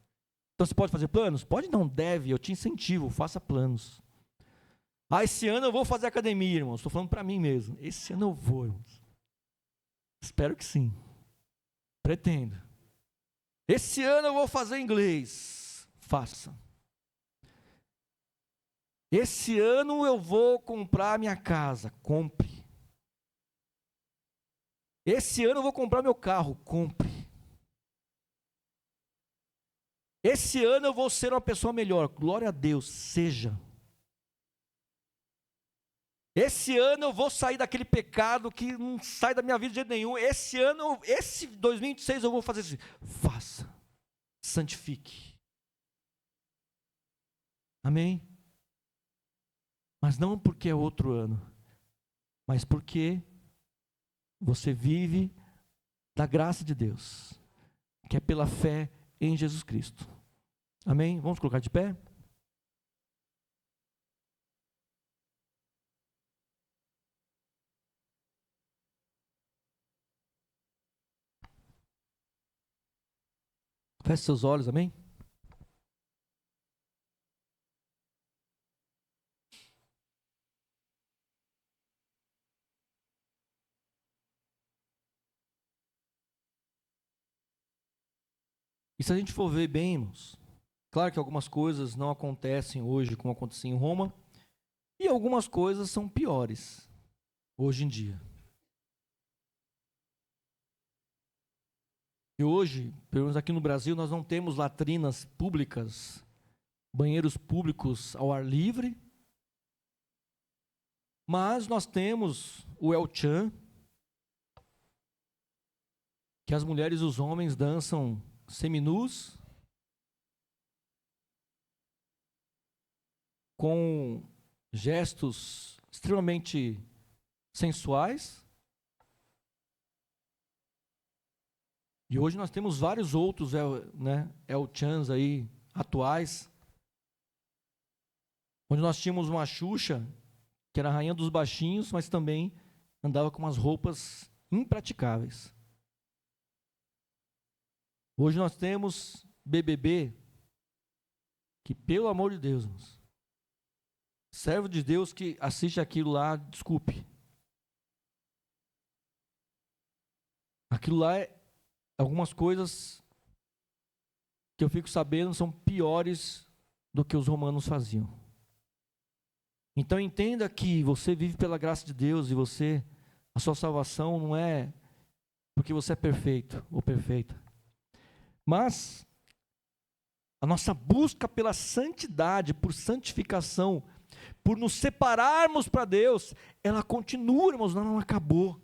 Speaker 5: Então você pode fazer planos? Pode, não deve, eu te incentivo, faça planos. Ah, esse ano eu vou fazer academia, irmãos. Estou falando para mim mesmo. Esse ano eu vou, irmãos. Espero que sim. Pretendo. Esse ano eu vou fazer inglês. Faça. Esse ano eu vou comprar minha casa. Compre. Esse ano eu vou comprar meu carro. Compre. Esse ano eu vou ser uma pessoa melhor. Glória a Deus, seja. Esse ano eu vou sair daquele pecado que não sai da minha vida de jeito nenhum. Esse ano, esse 2026 eu vou fazer isso. Faça. Santifique. Amém? Mas não porque é outro ano, mas porque você vive da graça de Deus, que é pela fé em Jesus Cristo. Amém? Vamos colocar de pé? Feche seus olhos, amém? E se a gente for ver bem, irmãos, claro que algumas coisas não acontecem hoje como aconteciam em Roma, e algumas coisas são piores hoje em dia. E hoje, pelo menos aqui no Brasil, nós não temos latrinas públicas, banheiros públicos ao ar livre, mas nós temos o El Chan, que as mulheres e os homens dançam seminus, com gestos extremamente sensuais. E hoje nós temos vários outros El Chans aí atuais, onde nós tínhamos uma Xuxa, que era a rainha dos baixinhos, mas também andava com umas roupas impraticáveis. Hoje nós temos BBB, que pelo amor de Deus, irmãos, servo de Deus que assiste aquilo lá, desculpe. Aquilo lá algumas coisas que eu fico sabendo são piores do que os romanos faziam. Então entenda que você vive pela graça de Deus e a sua salvação não é porque você é perfeito ou perfeita. Mas a nossa busca pela santidade, por santificação, por nos separarmos para Deus, ela continua, irmãos, não acabou.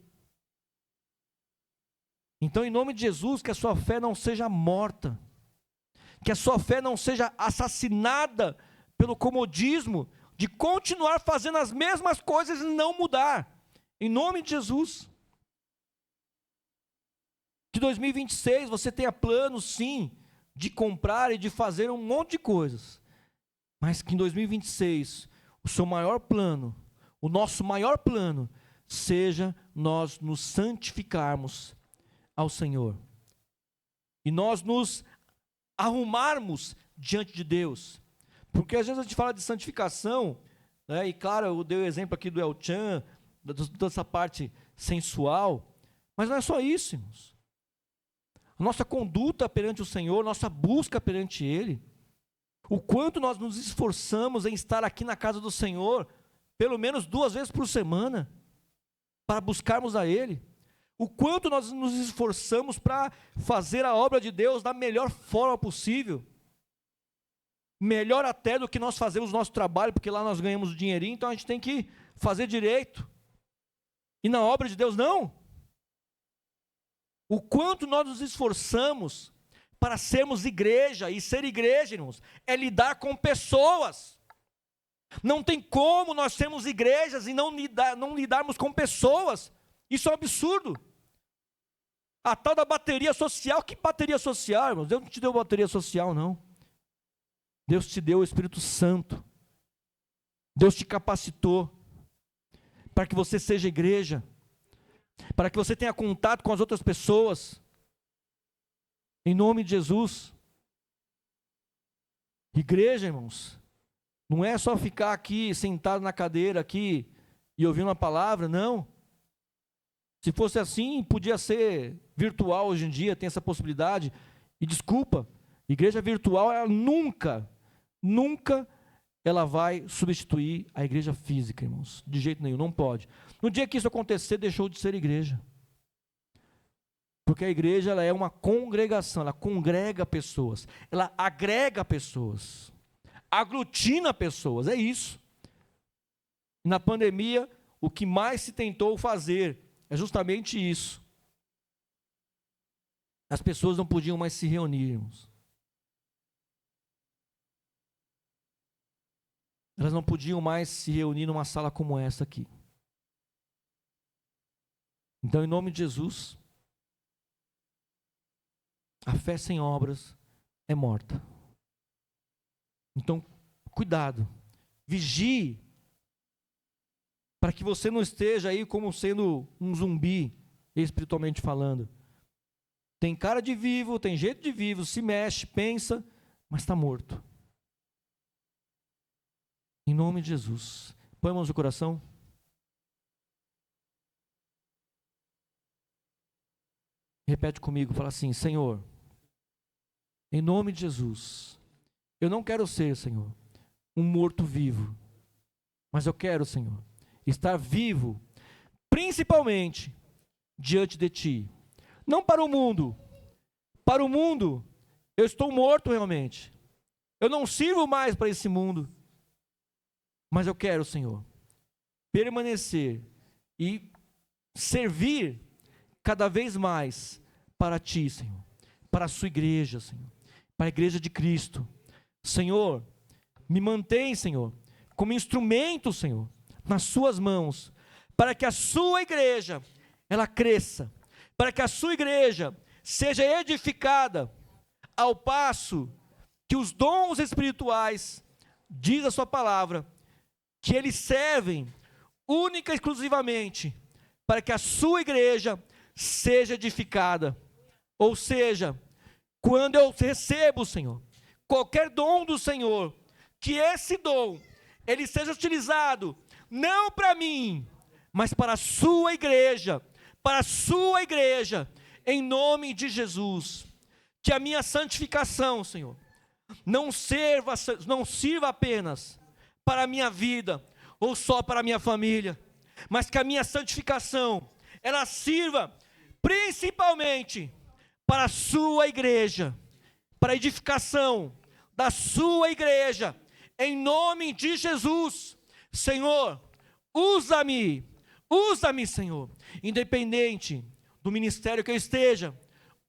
Speaker 5: Então, em nome de Jesus, que a sua fé não seja morta, que a sua fé não seja assassinada pelo comodismo de continuar fazendo as mesmas coisas e não mudar. Em nome de Jesus. Que 2026 você tenha planos, sim, de comprar e de fazer um monte de coisas. Mas que em 2026, o seu maior plano, o nosso maior plano, seja nós nos santificarmos ao Senhor. E nós nos arrumarmos diante de Deus. Porque às vezes a gente fala de santificação, né, e claro, eu dei o exemplo aqui do El Chan, dessa parte sensual, mas não é só isso, irmãos. A nossa conduta perante o Senhor, nossa busca perante Ele, o quanto nós nos esforçamos em estar aqui na casa do Senhor, pelo menos 2 vezes por semana, para buscarmos a Ele, o quanto nós nos esforçamos para fazer a obra de Deus da melhor forma possível, melhor até do que nós fazemos o nosso trabalho, porque lá nós ganhamos dinheirinho, então a gente tem que fazer direito, e na obra de Deus não. O quanto nós nos esforçamos para sermos igreja, e ser igreja, irmãos, é lidar com pessoas. Não tem como nós sermos igrejas e não lidarmos com pessoas. Isso é um absurdo. A tal da bateria social, que bateria social, irmãos? Deus não te deu bateria social, não. Deus te deu o Espírito Santo. Deus te capacitou para que você seja igreja, para que você tenha contato com as outras pessoas, em nome de Jesus. Igreja, irmãos, não é só ficar aqui sentado na cadeira aqui e ouvir uma palavra, não. Se fosse assim, podia ser virtual hoje em dia, tem essa possibilidade. E desculpa, igreja virtual, ela nunca ela vai substituir a igreja física, irmãos. De jeito nenhum, não pode. No dia que isso acontecer, deixou de ser igreja. Porque a igreja, ela é uma congregação, ela congrega pessoas, ela agrega pessoas, aglutina pessoas, é isso. Na pandemia, o que mais se tentou fazer é justamente isso. As pessoas não podiam mais se reunir, irmãos. Elas não podiam mais se reunir numa sala como essa aqui. Então, em nome de Jesus, a fé sem obras é morta. Então, cuidado, vigie, para que você não esteja aí como sendo um zumbi, espiritualmente falando. Tem cara de vivo, tem jeito de vivo, se mexe, pensa, mas está morto. Em nome de Jesus. Põe a mão no coração. Repete comigo, fala assim: Senhor, em nome de Jesus, eu não quero ser, Senhor, um morto-vivo, mas eu quero, Senhor, estar vivo, principalmente diante de Ti. Não para o mundo. Para o mundo, eu estou morto realmente. Eu não sirvo mais para esse mundo. Mas eu quero, Senhor, permanecer e servir cada vez mais para Ti, Senhor, para a Sua igreja, Senhor, para a igreja de Cristo. Senhor, me mantém, Senhor, como instrumento, Senhor, nas Suas mãos, para que a Sua igreja, ela cresça, para que a Sua igreja seja edificada, ao passo que os dons espirituais, diz a Sua palavra, que eles servem única e exclusivamente para que a Sua igreja seja edificada. Ou seja, quando eu recebo, Senhor, qualquer dom do Senhor, que esse dom, ele seja utilizado, não para mim, mas para a Sua igreja, em nome de Jesus. Que a minha santificação, Senhor, não sirva apenas para a minha vida, ou só para a minha família, mas que a minha santificação, ela sirva principalmente para a sua igreja, para a edificação da sua igreja, em nome de Jesus. Senhor, usa-me, Senhor, independente do ministério que eu esteja,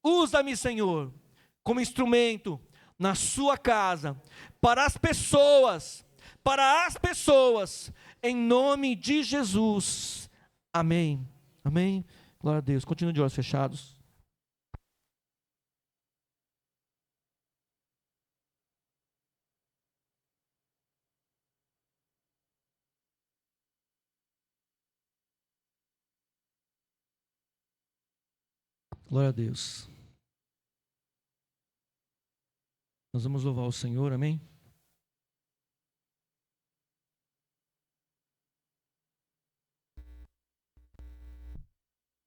Speaker 5: usa-me, Senhor, como instrumento na sua casa, para as pessoas, em nome de Jesus. Amém, amém. Glória a Deus. Continue de olhos fechados. Glória a Deus. Nós vamos louvar o Senhor, amém?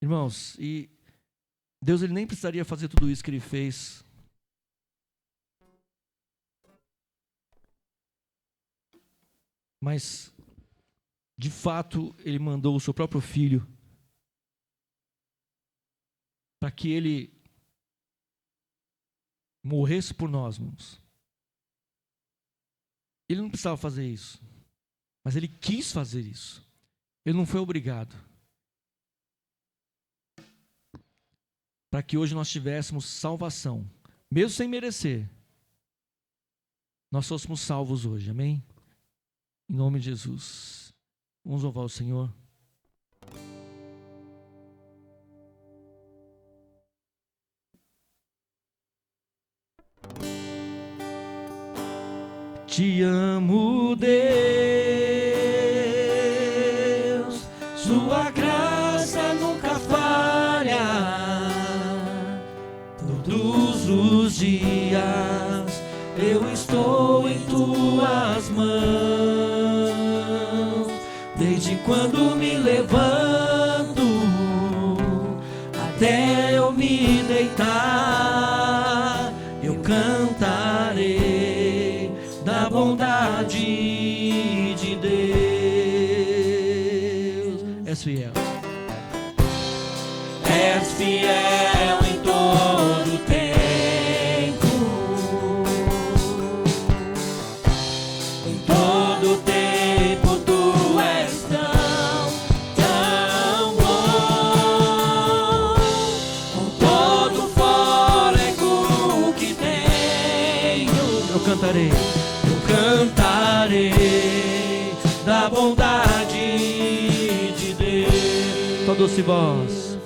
Speaker 5: Irmãos, e Deus ele nem precisaria fazer tudo isso que Ele fez. Mas, de fato, Ele mandou o seu próprio Filho para que Ele morresse por nós, irmãos. Ele não precisava fazer isso, mas Ele quis fazer isso. Ele não foi obrigado. Para que hoje nós tivéssemos salvação, mesmo sem merecer, nós fôssemos salvos hoje, amém? Em nome de Jesus. Vamos louvar o Senhor. Te amo, Deus, sua graça nunca falha. Todos os dias eu estou em tuas mãos. Desde quando me levanto até eu me deitar, eu cantarei da bondade de Deus. És fiel. És fiel em todo tempo. Em todo tempo tu és tão bom. Com todo o fôlego que tenho, eu cantarei da bondade de Deus. Sua doce voz,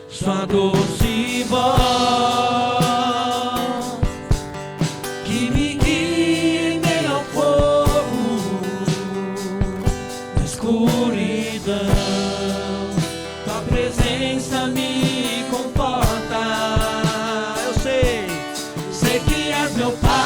Speaker 5: sua doce voz, que me guia em meio ao fogo, na escuridão. Tua presença me conforta. Eu sei que és meu Pai.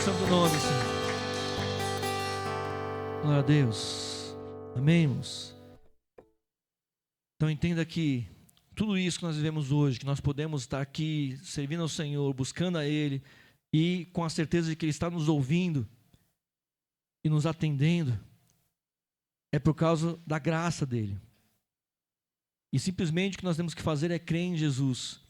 Speaker 5: santo nome, Senhor. Glória a Deus. Amém, irmãos? Então entenda que tudo isso que nós vivemos hoje, que nós podemos estar aqui servindo ao Senhor, buscando a Ele, e com a certeza de que Ele está nos ouvindo e nos atendendo, é por causa da graça dEle. E simplesmente o que nós temos que fazer é crer em Jesus.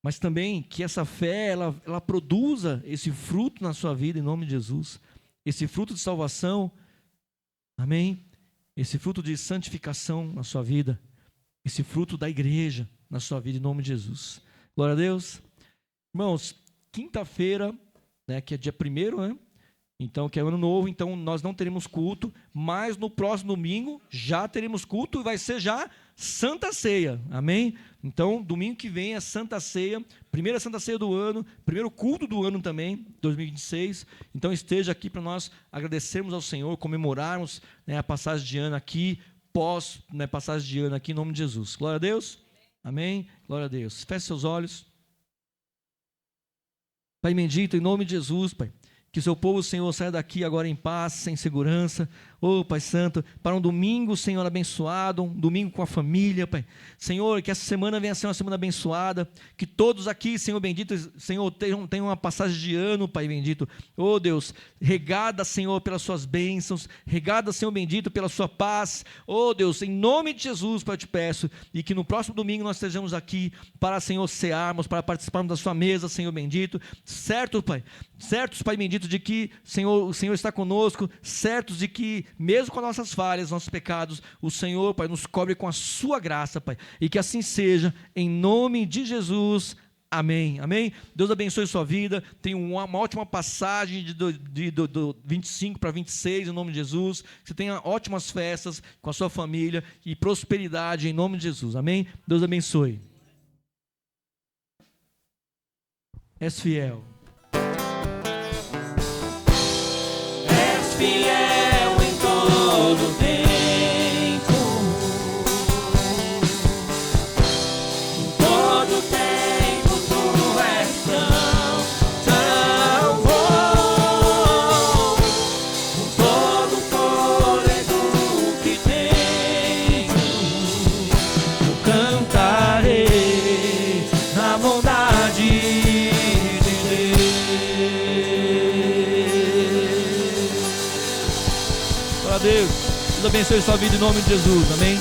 Speaker 5: Mas também que essa fé, ela produza esse fruto na sua vida, em nome de Jesus. Esse fruto de salvação, amém? Esse fruto de santificação na sua vida. Esse fruto da igreja na sua vida, em nome de Jesus. Glória a Deus. Irmãos, quinta-feira, né, que é dia 1º, né? Então, que é ano novo, então nós não teremos culto, mas no próximo domingo já teremos culto e vai ser já Santa Ceia, amém? Então, domingo que vem é Santa Ceia, primeira Santa Ceia do ano, primeiro culto do ano também, 2026. Então, esteja aqui para nós agradecermos ao Senhor, comemorarmos, né, a passagem de ano aqui, passagem de ano aqui, em nome de Jesus. Glória a Deus, amém? Glória a Deus. Feche seus olhos. Pai bendito, em nome de Jesus, Pai, que o seu povo, Senhor, saia daqui agora em paz, sem segurança, Pai Santo, para um domingo, Senhor, abençoado, um domingo com a família, Pai. Senhor, que essa semana venha a ser uma semana abençoada, que todos aqui, Senhor bendito, Senhor, tenham uma passagem de ano, Pai bendito, Deus, regada, Senhor, pelas suas bênçãos, regada, Senhor bendito, pela sua paz, Deus, em nome de Jesus, Pai, eu te peço, e que no próximo domingo nós estejamos aqui para, Senhor, cearmos, para participarmos da sua mesa, Senhor bendito, certos, Pai bendito, de que, Senhor, o Senhor está conosco, certos de que, mesmo com as nossas falhas, nossos pecados, o Senhor, Pai, nos cobre com a sua graça, Pai, e que assim seja, em nome de Jesus, amém, amém. Deus abençoe sua vida, tenha uma ótima passagem do 25 para 26, em nome de Jesus, que você tenha ótimas festas com a sua família e prosperidade, em nome de Jesus, amém. Deus abençoe. És fiel.
Speaker 2: Fiel em todo tempo, em todo tempo tu és tão bom, com todo o fôlego que tenho, eu cantarei na bondade de Deus.
Speaker 5: Deus abençoe sua vida em nome de Jesus, amém.